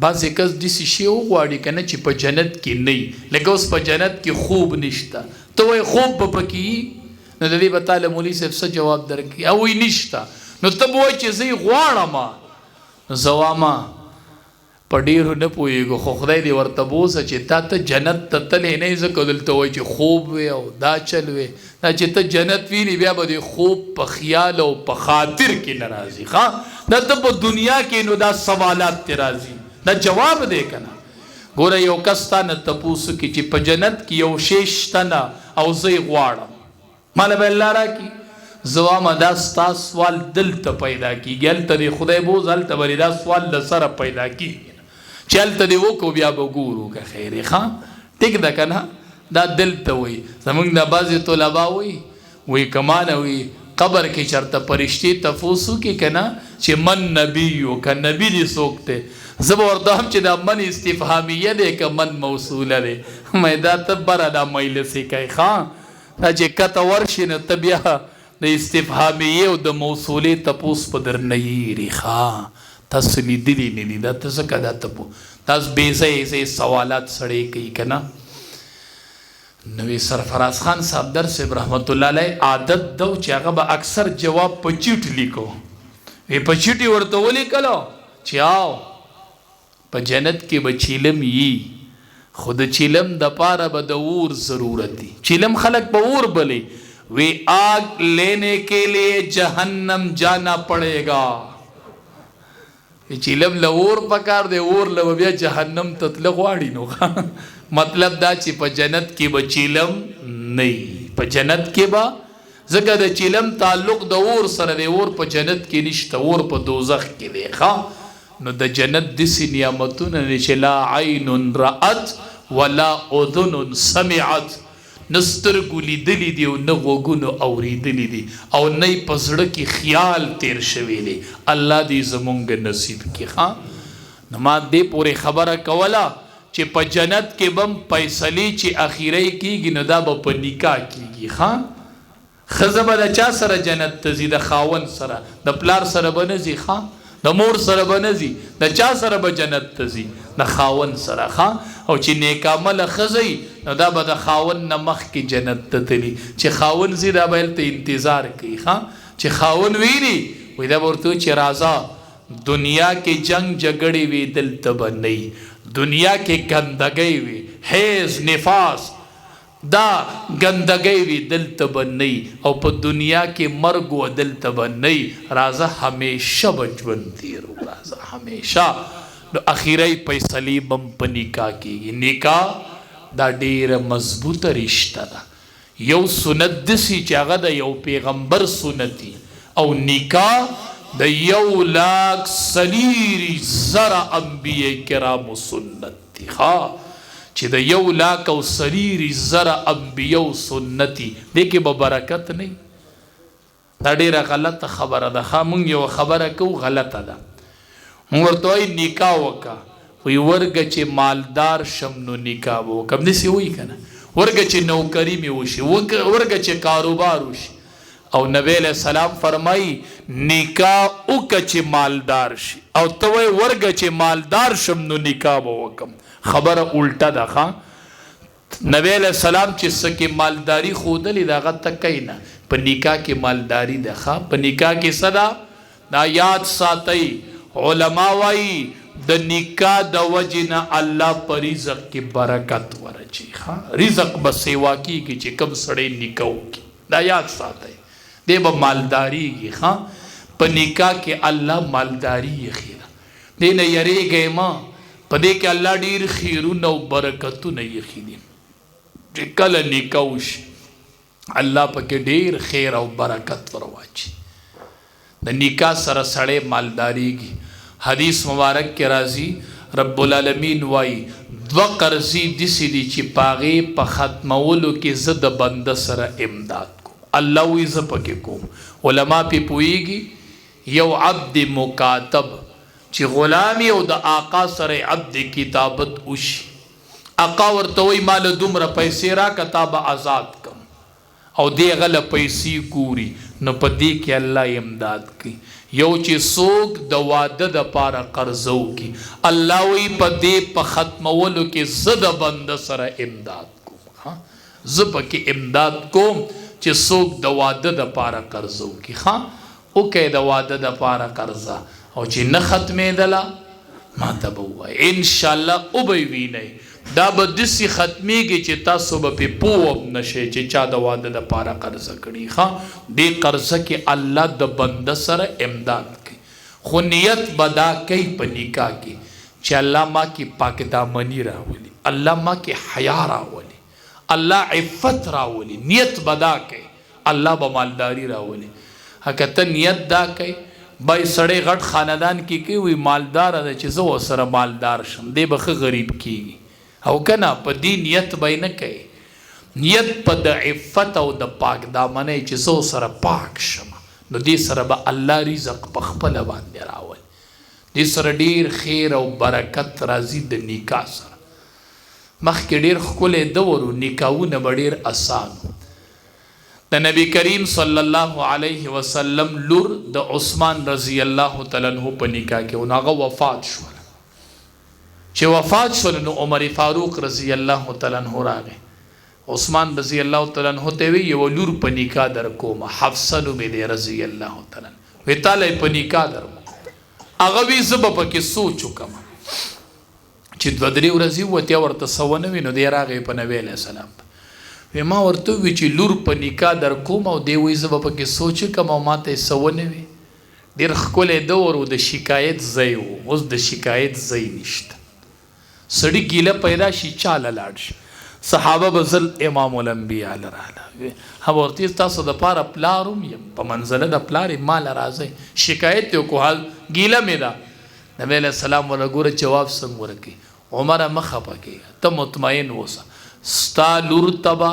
بعضې کس داسې شی وغواړي که نه چې په جنت کې نه وي لکه اوس په جنت کې خوب نشته ته وایې خوب به پکې وي نو د دې به تاله مولي صاحب څه جواب درکړي او وایي نشته نو ته به وایې چې زه یې غواړم نو زه واما په ډېرو نه پوهېږو خو خدای دې ورته بوسه چې تا ته جنت ته تللی نه یې ځکه دلته وایي چې خوب وی او دا چل وی دا چې ته جنت ویني بیا به دې خوب په خیال او په خاطر کې نه راځي ښه دا ته په دنیا کې نو دا سوالات ته راځي دا جواب دی که نه ګوره یو کس تا نه تپوس وکړي چې په جنت کې یو شی شته نه او زه یې غواړم ماله به الله راکړي زه وایم دا ستا سوال دلته پیدا کېږي هلته دې خدای بوز هلته به دا سوال له سره پیدا کېږي چې هلته دې وکړو بیا به ګورو که خیر یې ښه ټیک ده که نه دا دلته وایي زموږ نه بعضې طلبا وایي که مانه وایي قبر کې چېرته فرشتې تپوس وکړي که نه چې من نبیو که نبي دې څوک دی زه به ورته وایم چې دا من استفهامیه دی که من موصوله دی مې دا ته بره دا مجلسې کوي ښه دا چې کته ورشي نو ته بیا د استفهامیه او د موصولې تپوس په در نه یېري ښه تاسو لیدلي نه دي دا ته ځکه دا تاسو بې ځایه سوالات سړی کوي که نه نو سرفراز خان صاحب در صاحب رحمت الله علیه عادت ده چې هغه به اکثر جواب په چیټ لیکو په چیټ یې ورته ولیکلو چې آو په جنت کې به چیلم یي خو د چیلم دپاره به د اور ضرورت دی چیلم خلق به اور بلی وی آگ لینے کے لیے جہنم جانا پڑے گا چیلم له اور پکار دی اور له بیا جهنم ته تله غواړي نو مطلب دا چې په جنت کې به چیلم نه په جنت کې به ځکه د چیلم تعلق د اور سره دی اور په جنت کې نشته اور په دوزخ کې دی ښه نو د جنت داسې نعمتونه دی چې لا عین رأت ولا اذن سمعت نه سترګو لیدلي دي او نه غوږونو اورېدلي دي او نه یې په زړه کې خیال تیر شوی دی الله دې زمونږ نصیب کړي ښه نو ما دې پورې خبره کوله چې په جنت کې به هم فیصلې چې اخیری کېږي نو دا به په نکاح کېږي ښه ښځه به د چا سره جنت ته ځي د خاوند سره د پلار سره به نه ځي ښه د مور سره به نه ځي د چا سره به جنت ته ځي د خاوند سره ښه او چې نیکعمله ښځه وي نو دا به د خاوند نه مخکې جنت ته تلي چې خاوند ځي دا به هلته انتظار کوي ښه چې خاوند ویني وایي دا به ورته وایي چې راځه دنیا کې جنگ جګړې وي دلته به نه وي دنیا کې ګندګۍ وي حیض نفاس دا ګندګۍ وي دلته به نه وي او په دنیا کې مرګ و دلته به نه وي راځه همیشه به ژوند تېرو راځه همیشه نو اخیری فیصلې به هم په نکاح کېږي نکاح دا ډېره مضبوطه رشته ده یو سنت داسې چې هغه د یو پیغمبر سنتي او نکاح د 1,40,000 انبیاء کرامو سنت دی چې د 1,40,000 انبیاء سنتي دې کې به برکت نه دا ډېره غلطه خبره ده مونږ یو خبره کوو غلطه ده مونږ ورته وایي نکاح وکړه وی ورګه چې مالدار شم نو نکاح وکړم داسې وایي که نه ورګه چې نوکري مې وشي ورګه چې کاروبار وشي او نبی علیہ السلام فرمایي نکاح وکړه چې مالدار شي او ته وایي ورګه چې مالدار شم نو نکاح به وکړم خبره الټه ده ښه نبی علیہ السلام چې څه کې مالداري ښودلې د هغه ته کوي نه په نکاح کې مالداري ده ښه په نکاح کې څه ده دا یاد ساتئ علما وایي د نکاح د وجې نه الله په رزق کې برکت ورچي رزق به سیوا کېږي چې کوم سړی نکاح وکړي دا یاد ساتئ دی به مالداریږي ښه په نکاح کې الله مالداري ایښې ده دې نه یریږئ مه په دې کې الله ډېر خیرونه او برکتونه ایښي دي چې کله نکاح وشي الله پکې ډېر خیر او برکت ورواچي د نکاح سره سړی مالداریږي حدیث مبارک کې راځي رب العالمین وایي 2 قرضې داسې دي چې په هغې په ختمولو کې زه د بنده سره امداد کوم الله وی ز پکې کوم علما پی پویږي یو عبد مکاتب چې غلامی او د آقا سره عبد کتابت وشي آقا ورته وی مال دومره پیسې را کتاب آزاد کم او دی غله پیسې ګوري نو په دې کې الله امداد کوي یو چې څوک د واده د پاره قرضو کی الله وی په دې په ختمولو کې زده بند سره امداد کوم زه پکې امداد کوم چې څوک د واده د پاره قرضو کی او کې د واده د پاره قرضا او چې نه ختمېدله ما ته به ووایي انشاءالله او به وینئ دا به داسې ختمېږي چې تاسو به پې پوه هم نشئ چې چا د واده دپاره قرضه کړي دې قرضه کې الله د بنده سره امداد کوي خو نیت به دا کوي په نکاح کې چې الله ما کې پاک دامني راولي الله ما کې حیا راولي الله عفت راولي نیت به دا کوي الله به مالداري راولي که ته نیت دا کوي بای سړی غټ خاندان کې کوي وی مالدار ده چې زه ورسره مالدار شم دی به ښه غریب کېږي او کنه په دې نیت به نه کوي نیت په د عفت او د پاک دامنۍ چې زه سره پاک شم نو دې سره به الله رزق په خپله باندې راولي دې سره ډېر خیر او برکت راځي د نکاح سره مخکې ډېر ښکلی دور و نکاحونه به ډېر اسان د نبی کریم صلی الله علیه وسلم لور د عثمان رضی الله تعالی عنہ په نکاح کې او هغه وفات شول چې وفات شول نو عمر فاروق رضی الله تعالی عنہ راغی عثمان رضی الله تعالی عنہ ته وی یو لور په نکاح در کوم حفصه نوم دې رضی الله تعالی وی تعالی په نکاح در هغه وی زب په کې سوچ وکم چې د درې ورځې وته ورته سونه وینو دی راغی په نبی علیہ السلام وی ما ورته وی چې لور په نکاح در کوم او دی وی زب په کې سوچ وکم او ماته سونه وی ډیر ښکلی دور و د شکایت ځای و اوس د شکایت ځای نشته سړی ګیله پیدا شي چاله لاړ شي صحابه به زل امام الانبیا لراله هم ورته تاسو د پاره پلارم یم په منزله د پلار مال راځي شکایت یو کو حال ګیله مې ده نبی علیہ السلام ولا ګوره جواب څنګه ورکي عمر مخه پکې ته مطمئن اوسه ستا لور تبا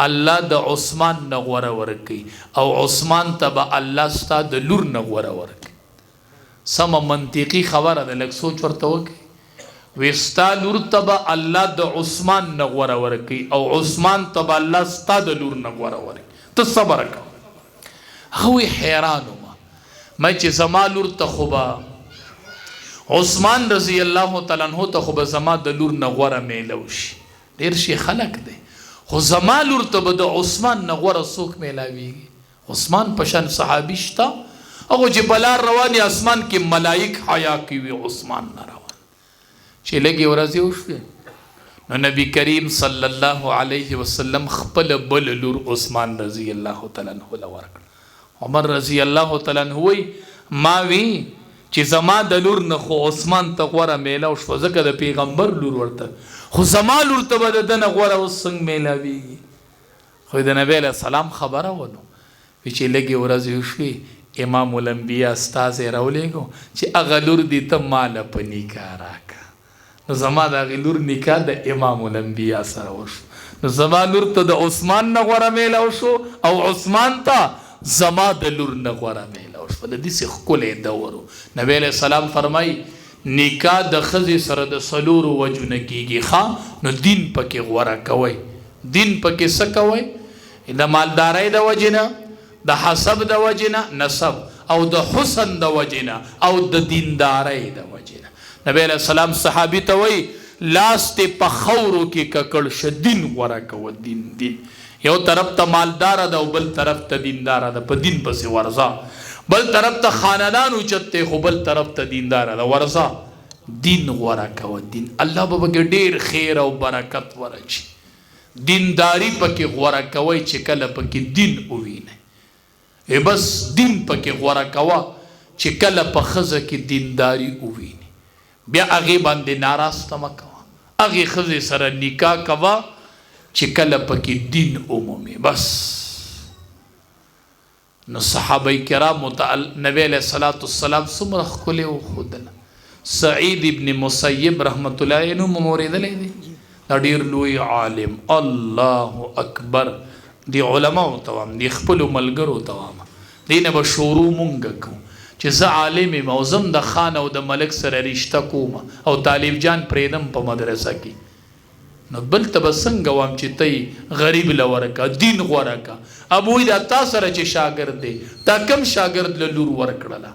الله د عثمان نغوره ورکي او عثمان تبا الله ستا د لور نغوره ورکي سم منطقي خبره ده لکه سوچ ورته وکړي وستا لور تبا الله د عثمان نغوره ورکي او عثمان تبا الله ستا د لور نغوره ورکي ته صبر کوه هغوی حیران ما چې زما لور ته خو به عثمان رضی الله تعالی عنہ ته خو به زما د لور نغوره میلو شي ډېر شي خلق دی خو زما لور ته به د عثمان نغوره څوک میلاویږي عثمان په شان صحابي شته هغه چې په لار روان اسمان کې ملایک حیا کوي عثمان نه روان چې لږې ورځې وشوې نو نبی کریم صلی الله علیه وسلم خپل بل لور عثمان رضی الله تعالی عنہ له ورکړه عمر رضی الله تعالی عنہ وی ما وی چې زما د لور نه خو عثمان ته غوره میلاو شو ځکه د پیغمبر لور ورته خو زما لور ته به د نه غوره اوس څنګه میلاویږي خو د نبی علیہ السلام خبره ونه چې لږې ورځې وشوې امام الانبیا استازی راولېږو چې هغه لور دې ته ماله په نکاح راکړه نو زما د هغې لور نکاح د امام الانبیا سره وشو نو زما لور ته د عثمان نه غوره میلاو شو او عثمان ته زما د لور نه غوره میلاو شو د داسې ښکلی دور نبی علیہ السلام فرمایي نکاح د ښځې سره د څلورو وجو نه کېږي ښه نو دین پکې غوره کوئ دین پکې څه کوئ د مالدارۍ د وجې نه د حسب د وجې نه نسب او د حسن د وجې نه او د دیندارۍ د وجې نه نبی علیہ السلام صحابي ته وایي لاس دې په خاورو کې ککړ شه دین غوره کوه دین یو طرف ته مالداره ده او بل طرف ته دینداره ده په دین پسې ورځه بل طرف ته خاندان اوچت دی خو بل طرف ته دینداره ده ورځه دین غوره کوه دین الله به پکې ډېر خیر او برکت ورچي دینداری پکې غوره کوئ چې کله پکې دین ووینئ بس دین پکې غوره کوه چې کله په ښځه کې دینداری وویني بیا هغې باندې ناراسته مه کوه هغې ښځې سره نکاح کوه چې کله پکې دین عمومي بس نو صحابه کرام نبی علیہ الصلوۃ والسلام څومره ښکلي وښودله سعید ابن مسیب رحمت الله علیه نوم مو اورېدلی دی دا ډېر لوی عالم الله اکبر دی علماء ته وایم دی خپلو ملګرو ته وایم دی نه به شروع مونږ کوو چې زه عالم یم او زم د خان او د ملک سره رشته کوم او طالب جان پرېږدم په مدرسه کې نو بل ته به څنګه وایم چې ته غریب له ورکه دین غوره که ابوی دا تا سره چې شاګرد دی تا کم شاګرد له لور ورکړله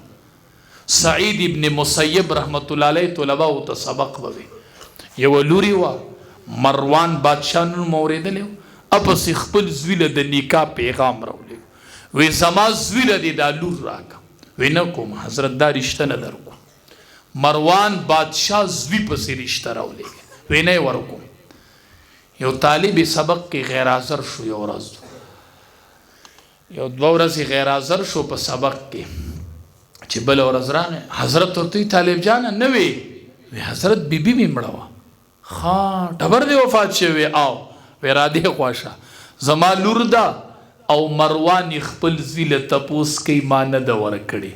سعید ابن مسیب رحمت الله علیه طلباو ته سبق به یوه لوري وه مروان بادشاه نوم اورېدلی و اپسې خپل زوی له د نکاح پیغام راولی وی زما زوی له دې دا لور راکه وی نه کوم حضرت دا رشته نه در کوم مروان بادشاه زوی پسې رشته راولیږي وی نه یې ورکوم یو طالب سبق کې غیر حاضر شو یو ورځ یو دوه ورځې غیر حاضر شو په سبق کې چې بله ورځ راغی حضرت ورته طالب جانه نه وی حضرت بیبي مې مړه وه ها ډبر دی وفات شوی او وی را دې خواشه زما لور ده او مروان خپل زوی له تپوس کوي ما نه ده ورکړې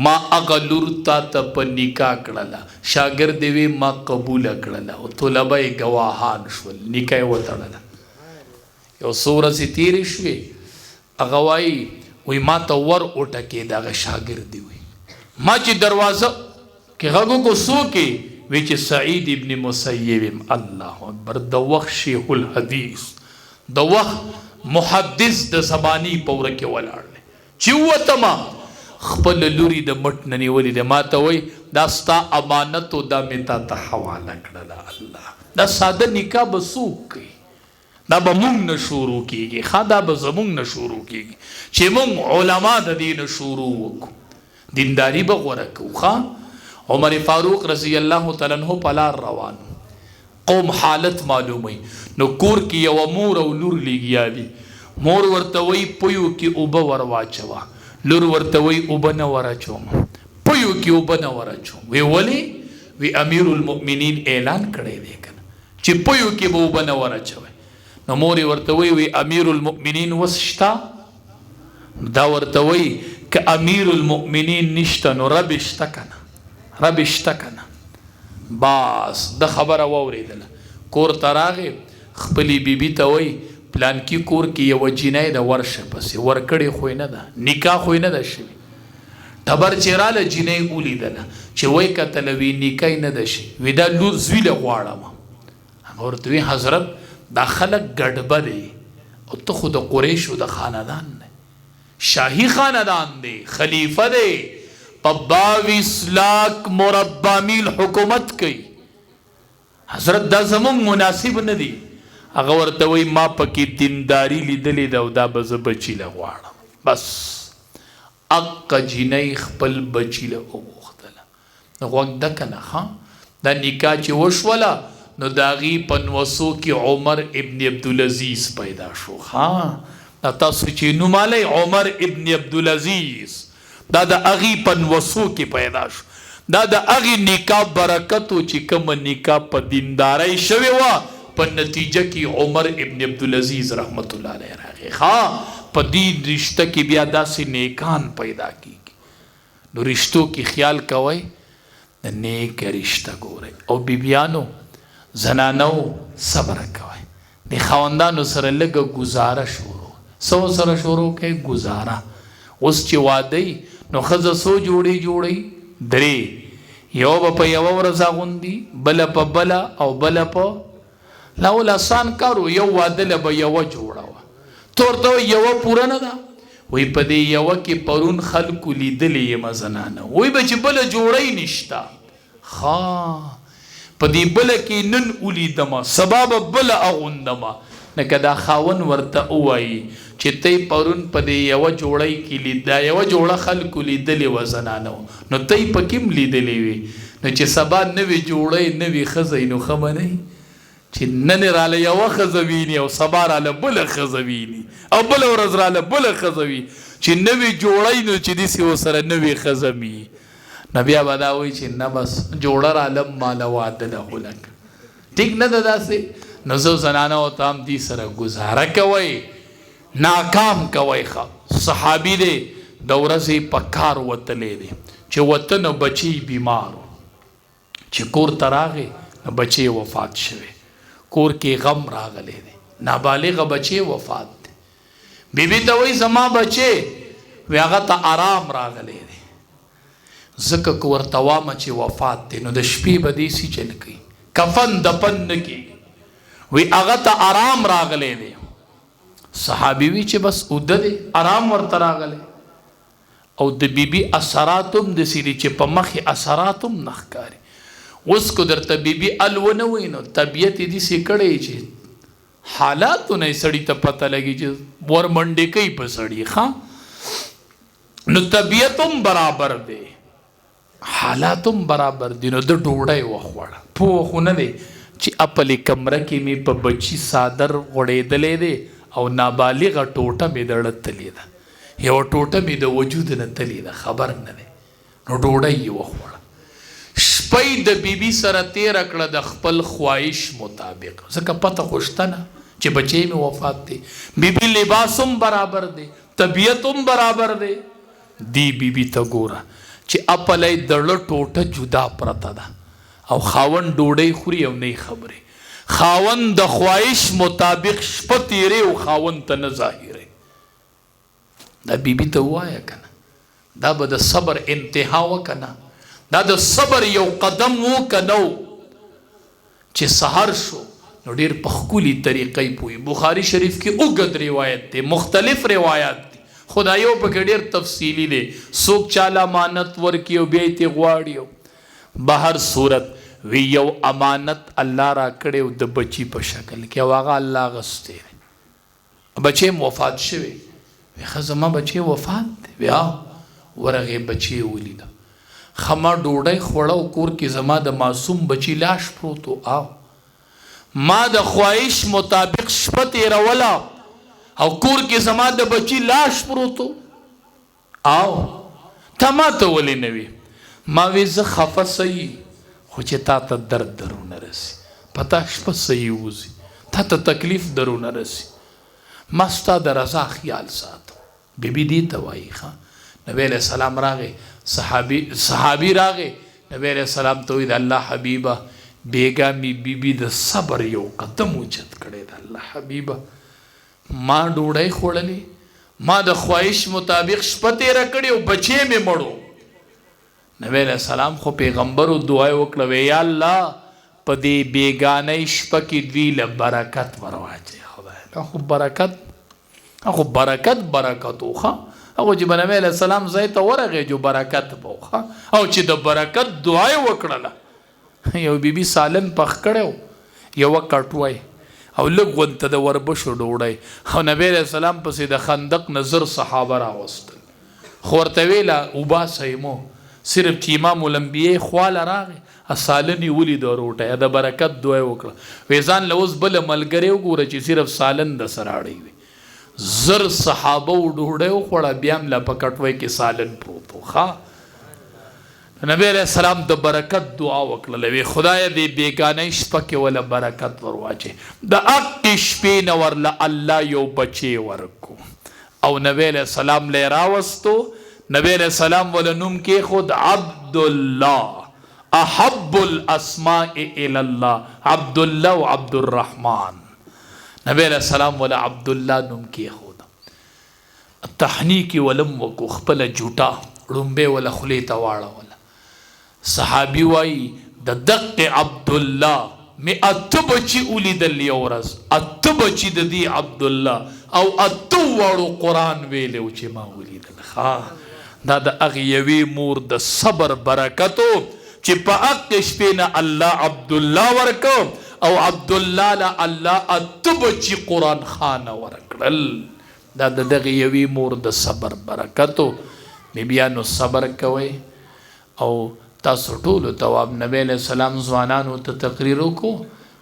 ما هغه لور تا ته په نکاح کړله شاګرد وی ما قبوله کړله او طلبه یې ګواهان شول نکاح یې وتړله یو څو ورځې تېرې شوې هغه وایي ما ته ور وټکېد هغه شاګرد وي ما چې دروازه کې غږ وکړو څوک وی چې سعید ابن مسیب الله اکبر د وخت شیخ الحدیث د وخت محدث د زبانی پوره کې ولاړ دی چې وته ما خپل لوري د مټ نه نیولې ده ما ته وایي دا ستا امانت او دا مې تا ته حواله کړله الله دا ساده نکاح به څوک کوي دا به مونږ نه شروع کېږي ښه دا به زمونږ نه شروع کېږي چې مونږ علما د دې نه شروع وکړو دینداري به غوره کوو ښه عمر فاروق رضی الله تعالی عنہ په لار روان قوم حالت معلومي نو کور کې یو مور او لور لګیا دي مور ورته وی پيو کې اوبه ور واچوه لور ورته وی اوبه نه ورچوم پيو کې اوبه نه ورچوم وی ولی وی امیر المؤمنین اعلان کړی دی کنه چې پيو کې به اوبه نه ورچوي نو مور ورته وی امیر المؤمنین وسشتا دا ورته وی ک امیر المؤمنین نشته نو رب شته کنه رب شته کنه باس د خبره واورېدله کور ته راغې خپلې بیبي ته وایي پلانکي کور کې یوه جینۍ ده ورشه پسې ورکړې خو نه ده نکاح خو نه ده شوي ټبر چې راله جینۍ ولیدله چې وایي کتله وی نکاح نه ده شوي وی دا لور زوی له غواړم هغه ورته وی حضرت دا خلک ګډبه دی او ته خو د قریشو د خاندان دی شاهي خاندان دی خلیفه دی په 22 لاک مربع میل حکومت کوي حضرت دا زمونږ مناسب نه دی هغه ورته وایي ما پکې دینداري لیدلې ده او دا به زه بچي له غواړم بس اقه جینۍ خپل بچي له وغوښتله نو غوږ ده که نه ښه دا نکاح چې وشوله نو د هغې په نوسو کې عمر ابن عبدالعزیز پیدا شو ښه دا تاسو چې نومالی عمر ابن عبدالعزیز دا د هغې په نوسو کې پیدا شو دا د هغې نکاح برکت و چې کومه نکاح په دیندارۍ شوې وه په نتیجه کې عمر ابن عبدالعزیز رحمت الله علیه راغی ښه په دې رشته کې بیا داسې نیکان پیدا کېږي نو رشتو کې خیال کوئ د نیک رشته ګورئ او بیبیانو زنانو صبر کوئ د خاوندانو سره لږه ګزاره شروع څه سره شروع کوئ ګزاره اوس چې واده نو ښځه څو جوړې درې یو به په یوه ورځ اغوندي بله په بله او بله په لاول آسان کار و یو واده له به یوه جوړه وه ته ورته یوه پوره نه ده وایي په دې یوه کې پرون خلکو لیدلې یم زنانه وایي به چې بله جوړی نشته ښه په دې بله کې نن ولیدمه سبا به بله اغوندمه لکه دا خاون ورته ووایي چې تی پرون په دې یوه جوړی کې لید دا یوه جوړه خلکو لیدلې وه زنانه نو تی پکې هم لیدلې وي نو چې سبا نوې جوړی نوې ښځه نو ښه به نه چې نن راله یوه ښځه ویني او سبا راله بله ښځه ویني او بله ورځ راله بله ښځه وي چې نوې جوړی نو چې داسې ورسره نوې ښځه وي نو بیا به دا وایي چې نه بس جوړه راله ماله واده ده خو لکه ټیک نه ده داسې نو زه زنانه ته هم دې سره ګزاره کوئ ناکام کوي ښه صحابي دی د ورځې په کار وتلی دی چې وته نو بچی بیمارو چې کور ته راغی نو بچی وفات شوی کور کې غم راغلی دی نابالغه بچی وفات دی بیبي ته وایي زما بچې وی هغه ته آرام راغلی دی ځکه که ورته وامه چې وفات دی نو د شپې به داسې چل کوي کفن دفن نه کېږي وی هغه ته آرام راغلی دی صحابي وی چې بس اوده دی آرام ورته راغلی او د بیبي اثرات هم داسې دي چې په مخې اثرات هم نه ښکاري اوس که درته بیبي الونه وي نو طبیعت یې داسې کړی چې حالاتو نه یې سړي ته پته لګي چې ورمنډې کوي په سړي ښه نو طبیعت هم برابر دی حالات هم برابر دي نو د ډوډۍ وخوړه پوه خو نه دی چې اپلې کمره کې مې په بچي صادر غوړېدلی دی او نابالغه ټوټه مې د اړه تلې ده یوه ټوټه مې د وجود نه تلې ده خبر نه دی نو ډوډۍ یې وخوړه شپی د بیبي سره تیره کړه د خپل خواهش مطابق ځکه پته خو شته نه چې بچی مې وفات دی بیبي لباس هم برابر دی طبیعت هم برابر دی دی بیبي ته ګوره چې اپلی دړه ټوټه جدا پرته ده او خاوند ډوډۍ خوري او نه خبرې خاوند د خواهش مطابق شپه تیرې او خاوند ته نه ظاهرې دا بیبي ته ووایه که نه دا به د صبر انتها وکنه دا د صبر یو قدم و که نو چې سحر شو نو ډېر په ښکلي طریقې پوي بخاري شریف کې اوږد روایت دی مختلف روایات دي خو دا یو پکې ډېر تفصیلي دی څوک چاله امانت ورکړي او بیا یې ترې غواړي بهر صورت وی یو امانت الله را کړی او د بچي په شکل کې او هغه الله اخیستی دی بچی م وفات شوی وی ښه زما بچی وفات دی وی ورغې بچی یې ولیده خما ډوډۍ خوړه او کور کې زما د معصوم بچی لاش پروت و او ما د خواهش مطابق شپه تېروله او کور کې زما د بچی لاش پروت و او تا ما ته ولې نه وي ما وی زه خفه صحیح خو چې تا ته درد درونه رسي په تا شپه صحیح وځي تا ته تکلیف درونه رسي ما ستا د رضا خیال ساتم بیبي دې ته وایي ښه نبی علیہ السلام راغی صحابی راغی نبی علیہ السلام ته وی د الله حبیبه بیګا می بیبي د صبر یو قدم اوچت کړی د الله حبیبه ما ډوډۍ خوړلې ما د خواهش مطابق شپه تېره کړې او بچی مې مړو نبی علیہ السلام خو پیغمبرو دعا یې وکړه وی یا الله په دې بیګانۍ شپه کې دوی له برکت ورواچې خدای خو برکت وخه هغه چې نبی علیہ السلام ځای ته ورغی جو برکت به او چې د برکت دعا یې وکړله یو بیبي سالن پخ کړی یوه کټوی او لږ غونته د وربشو ډوډۍ او نبی علیہ السلام پسې د خندق نه زر صحابه راوستل خو ورته ویله وباسئ مو صرف چې امام الانبیاء خواله راغی سالن یې ولیده روټۍ د برکت دعا یې وکړه وی ځان له اوس بله ملګری وګوره چې صرف سالن د سره اړی وي زر صحابه و ډوډۍ وخوړه بیا هم لا په کټوۍ کې سالن پروت و ښه نبی علیہ السلام د برکت دعا وکړله وی خدایه دې بیګانۍ شپه کې وله برکت ور واچې د هغې شپې نه ورله الله یو بچی ورکو او نبی علیہ السلام لی راوستو نبی علیہ السلام وله نوم کېښود عبدالله احب الاسماء الی الله عبدالله و عبدالرحمن نبی علیہ السلام ولا عبدالله نوم کېښود تحنیک ولم وکو خپله جوټه ړومبې وله خولې ته واړوله صحابي وایي د دقې عبدالله مې اته بچي ولیدل یو ورځ اته بچي د دې عبدالله او اته واړو قرآن ویلی و چې ما ولیدل دا د هغې یوې مور د صبر برکتو چې په هغې شپې نه الله عبدالله ورکو او عبدالله له الله اته بچي قرآن خانه ورکړل دا د دغې یوې مور د صبر برکتو بیبیانو صبر کوئ او تاسو ټولو ته نبی علیہ السلام ځوانانو ته تقریر وکړو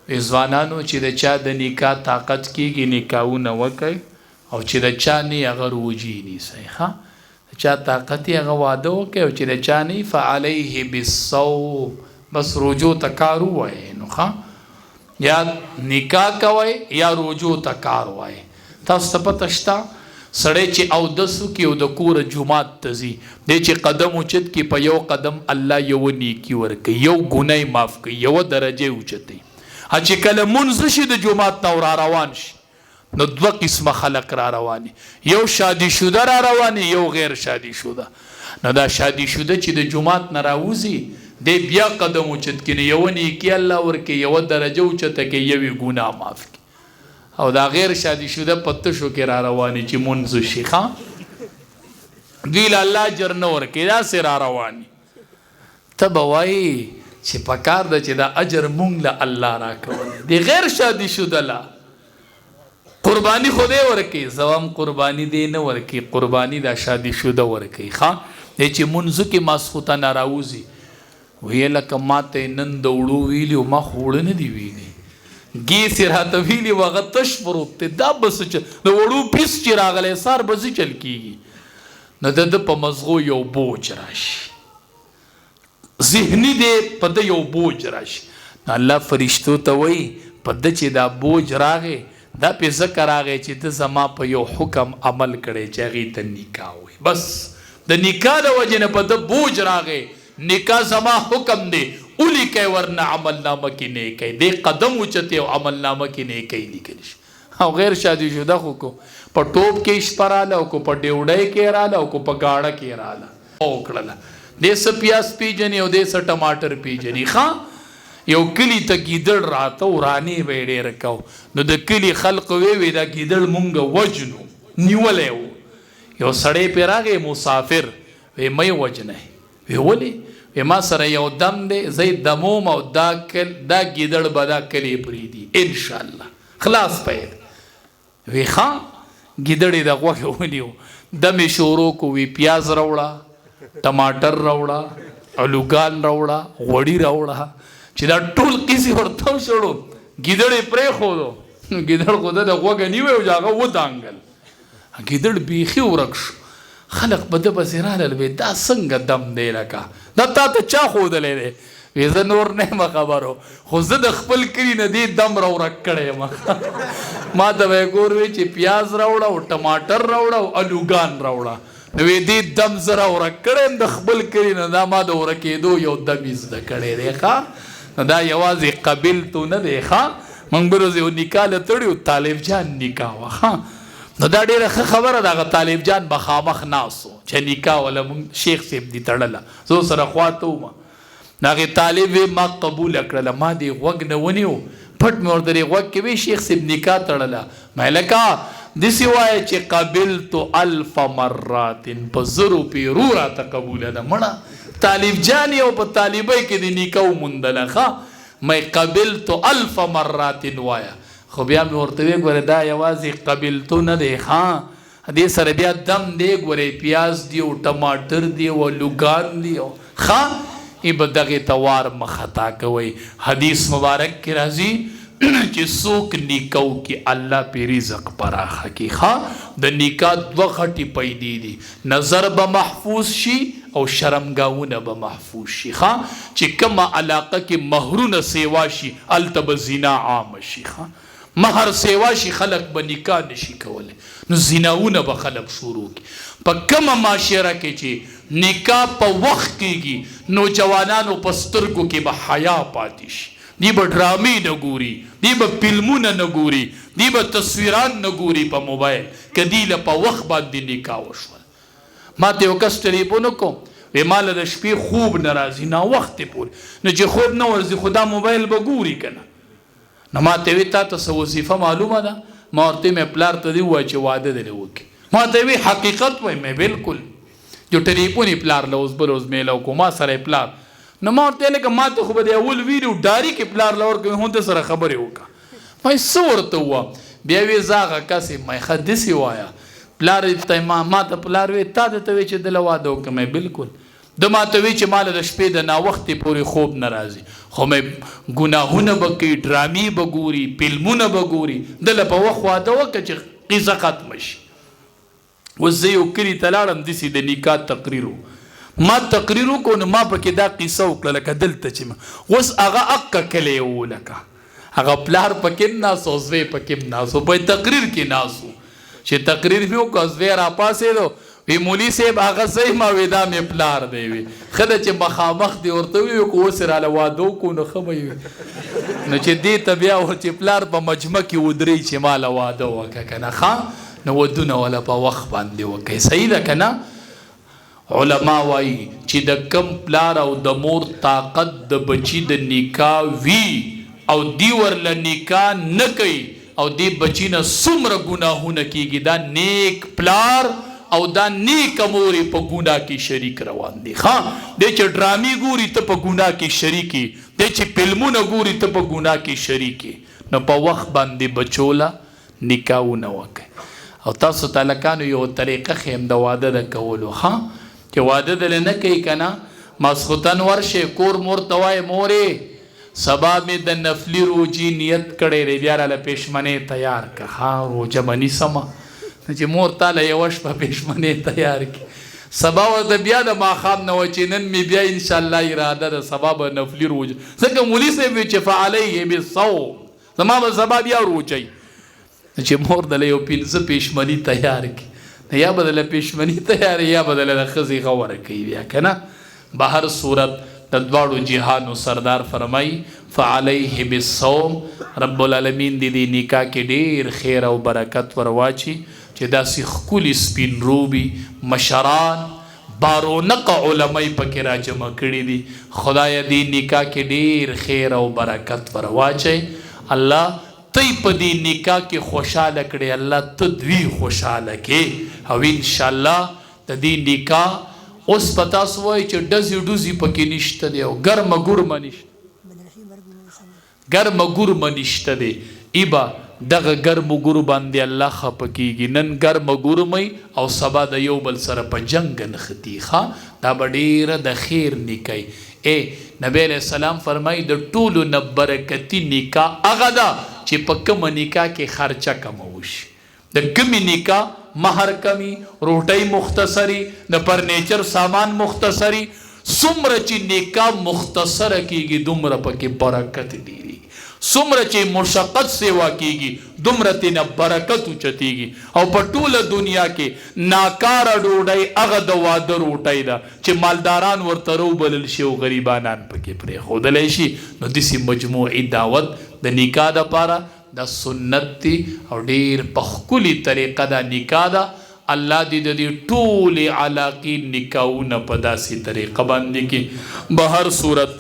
وی ځوانانو چې د چا د نکاح طاقت کېږي نکاحونه وکئ او چې د چا نه هغه روجې نیسئ ښه د چا طاقت یې هغه واده وکئ او چې د چا نه فعلیه بالصوم بس روجو ته کار ووایئ نو ښه یا نکاح کوئ یا روجو ته کار وایئ تاسو ته پته شته سړی چې اودس وکړي او د کوره جومات ته ځي دی چې قدم اوچت کړي په یو قدم الله یوه نیکي ورکوي یو ګناه یې معاف کوي یوه درجه یې اوچتوي چې کله مونځ شي د جومات نه را روان شي نو دوه قسمه خلق را رواني، یو شادي شوده را رواني، یو غیر شادي شوده. نو دا شادي شوده چې د جماعت نه راوځي دی بیا قدم اوچت کړي، یو نیکي الله ورکړي، یو درجه اوچته کوي، یوې ګناه معاف کړي. او دا غیر شادي شوده په تشو کې را رواني چې منځ شي دوی له الله اجر نه ورکوي، داسې را رواني. ته به وایي چې په کار ده چې دا اجر مونږ له الله راکولی دی. غیر شادي شوده له قرباني خو دی ورکوي، زوام قرباني دی نه ورکوي، قرباني دا شادي شوده ورکوي. دی چې منځو کې ماسخوتن راوځي ویې لکه ما ته نن د وړو ویلي و ما خو وړه نه دي ویلي، ګیس یې راته ویلي و هغه تش پروت دی، دا به څه چل د وړو پیس چې راغلی سار به څه چل کېږي. نو د په مزغو یو بوج راشي، ذهني دی په ده یو بوج راشي. نو الله فرشتو ته وایي په ده چې دا بوج راغی دا پې ځکه راغی چې ده زما په یو حکم عمل کړی چې هغې ته نکاح وایي. بس د نکاح د وجې نه په ده بوج راغی، نکاح زما حکم دی، ولیکئ ورنه عمل نامه کې نیکئ، دی قدم اوچتې او عمل نامه کې نیکئ لیکلی شي. او غیر شادي شوده خو کو په ټوپ کې شپه راله او کو په ډیوډۍ کې راله او کو په گاړه کې راله او کړله. دې څه پیاز پیژني او دې څه ټماټر پیژني. یو کلي ته ګیدړ راته ورانې به یې ډېره کو. نو د کلي خلق وی دا ګیدړ مونږ وجنو، نیولی و. یو سړی پې راغی مسافر، وی مه یې وجنئ. وی ولې؟ وی ما سره یو دم دی، زه یې دموم او دا ګیدړ به دا کلي پرېږدي انشاءالله، خلاص پید. وی ګیدړ یې د غوښې ونیو، دم یې شروع کو، وی پیاز راوړه، ټماټر راوړه، الوګان راوړه، غوړي راوړه، چې دا ټول قیسې ورته وشړو. ګیدړ یې پرېښودو، ګیدړ خو ده د غوږه نیوی او هغه ودانګل. ګیدړ بیخي ورک شو. خلق به ده پسې رالل، وی دا څنګه دم دی لکه دا تا ته چا ښودلی دی؟ وی زه نور نه یم خبرو، خو زه د خپل کلي نه دې دم راورک کړی یم. ما ته به یې ګور وی چې پیاز راوړه او ټماټر راوړه او الوګان راوړه. نو وی دې دم زه راورک کړی یم د خپل کلي نه، دا ما د ورکېدو یو دم یې زده کړی دی. نو دا یوازې قبیلتو نه دی. موږ به روز یو نکاح له تړي، طالب جان نکاح وه. نو دا ډېره ښه خبره ده. هغه طالب جان به خامخ ناست و چې نکاح وله مونږ شیخ صاحب دي تړله، زه سره خواته وم. نو هغې طالب وی ما قبوله کړله، ما دې غوږ نه ونیو، پټ مې ورته دې غوږ کې وی شیخ صاحب نکاح تړله. ما لکه داسې وایه چې قبلتو الف مرات، په زرو پیرو راته قبوله ده. مړه طالب جان یې او په طالبۍ کې دې نکاح وموندله. مې قبلتو الف مرات وایه. خو بیا مې ورته وی ګوره دا یوازې قبلتو نه دی، دې سره بیا دم دی، ګورې پیاز دی او ټماټر دی او لوګان دی. ای به دغې ته وار مه خطا کوئ. حدیث مبارک کې راځي چې څوک نکاح وکړي الله پې رزق پراخه کړي. د نکاح دوه غټې پیدې دي، نظر به محفوظ شي او شرمګاهونه به محفوظ شي. چې کومه علاقه کې مهرونه سیوا شي هلته به زنا عامه شي. مهر سیوا شي خلق به نکاح نشي کولی، نو زناونه به خلق شروع کی. په کومه معاشره کې چې نکاح په وخت کېږي نوجوانانو په سترګو کې به حیا پاتې شي، دی به ډرامې نه ګوري، دی به فلمونه نه ګوري، دی به تصویران نه ګوري په موبایل، که دی له په وخت باندې نکاح وشول. ما ته یو کس ټلیفون وکړو، وی ما له د شپې خوب نه راځي ناوختې پورې. نو چې خوب نه ورځي خو دا موبایل به ګوري که نه. نو ما ته وی تا ته څه وظیفه معلومه ده؟ ما ورته مې پلار ته دې ووایه چې واده دې وکړي. ما ته وی حقیقت وایي؟ مې بالکل. جو ټلیفون یې پلار له اوس بل اوس میله وکړو ما سره یې پلار. نو ما ورته لکه ما ته خو به د اول ویډیو ډاري کې پلار له ورکوي، هونده سره خبرې وکړه. ما یې څه ورته ووایه؟ بیا وی زه هغه کس یم. ما یې ښه داسې وایه پلار ته ما ته پلار وی تا ته وی چې دله واده وکړه؟ مې بالکل. د ما ته وی چې ما له د شپې د ناوختې پورې خوب نه راځي، خو مې ګناهونه به کوي، ډرامې به ګوري، فلمونه به ګوري، دله په وخت واده وکړه چې قصه ختمه شي. اوس زه یو کلي ته لاړم داسې د نکاح تقریر و، ما تقریر وکړو نو ما پکې دا قصه وکړه لکه دلته چې اوس هغه اقه کلی و، لکه هغه پلار پکې هم ناست او زوی پکې هم ناست و، په تقریر کې ناست و. چې تقریر مې وکړه زوی راپاڅېدو وی مولي صاحب هغه صحیح ما وی دا مې پلار دی وي ښه چې مخامخ دی ورته وي که اوس راله واده وکړو نو ښه به وي نو چې دې ته بیا چې پلار په مجمع کې ودرېږي چې ما له واده وکړه که نه ښه نو ودونه وله په وخت باندې وکړئ صحیح ده که نه علما وایي چې د کم پلار او د مور طاقت د بچي د نکاح وي او دی ورله نکاح نه کوي او دی بچی نه څومره ګناهونه کیږي دا نیک پلار او دا نیک مورې په ګناه کې شریک روان دي ښه دی چې ډرامې ګوري ته په ګناه کې شریکي دی چې فلمونه ګوري ته په ګناه کې شریکي نو په وخت باندې بچوله نکاحونه وکړي او تاسو تلکانو یو طریقه ښیم د واده د کولو ښه چې واده دله نه کوي که نه ماسخوتن ورشئ کور مور ته وایي مورې سبا مې د نفلي روجي نیت کړی دی بیا راله پېشمنۍ تیار که ښه روجه به نیسمه چې مور تاله یوه شپه پېشمنۍ تیار کړي سبا ورته بیا د ماښام نه وه چې نن مې بیا انشاءالله اراده ده سبا به نفلي روجه ځکه مولي صاحب وي چې فعلیه بالصوم زما به سبا بیا روجئ چې مور دله یو پنځه پېشمني تیار کړي یا به دله پېشمني تیار یا به دله د ښځې غوره کوي بیا که نه به هر صورت د دواړو جهانو سردار فرمایي فعلیه بالصوم رب العالمین دې نکاح کې ډېر خیر او برکت ورواچي چې داسې ښکلي سپین روبي مشران بارونق علمای پکې راجمع کړي دي خدایه دې نکاح کې ډېر خیر او برکت ورواچي الله تی په دې نکاح کې خوشحاله کړي الله ته دوی خوشحاله کې او انشاءالله د دې نکاح اوس په تاسو وایي چې ډزې ډوزې پکې نشته دی او ګرمه ګرمه نشته ګرمه ګرمه نشته دی ای به دغه ګرمو ګرو باندې الله خفه کېږي نن ګرمه ګرمئ او سبا د یو بل سره په جنګ نښتي ښه دا به ډېره د خیر نکاح نبی علیہ السلام فرمایي د ټولو نه برکتي نکاح هغه ده چې په کومه نکاح کې خرچه کمه وشي د کمی نکاح مہر کمی روټۍ مختصری د فرنیچر سامان مختصری څومره چې نکاح مختصره کیږي دومره پکې برکت ډېري څومره چې مشقت سیوا کیږي دومره ترنه برکت اوچتیږي او په ټوله دنیا کې ناکاره ډوډۍ هغه د واده روټۍ ده چې مالداران ورته روبلل شي او غریبانان پکې پرېښودلی شي نو داسې مجموعي دعوت د نکاح دپاره دا سنت دی او ډېر په ښکلي طریقه دا نکاح ده الله دې د دې ټولې علاقې نکاحونه په داسې طریقه باندې کې به هر صورت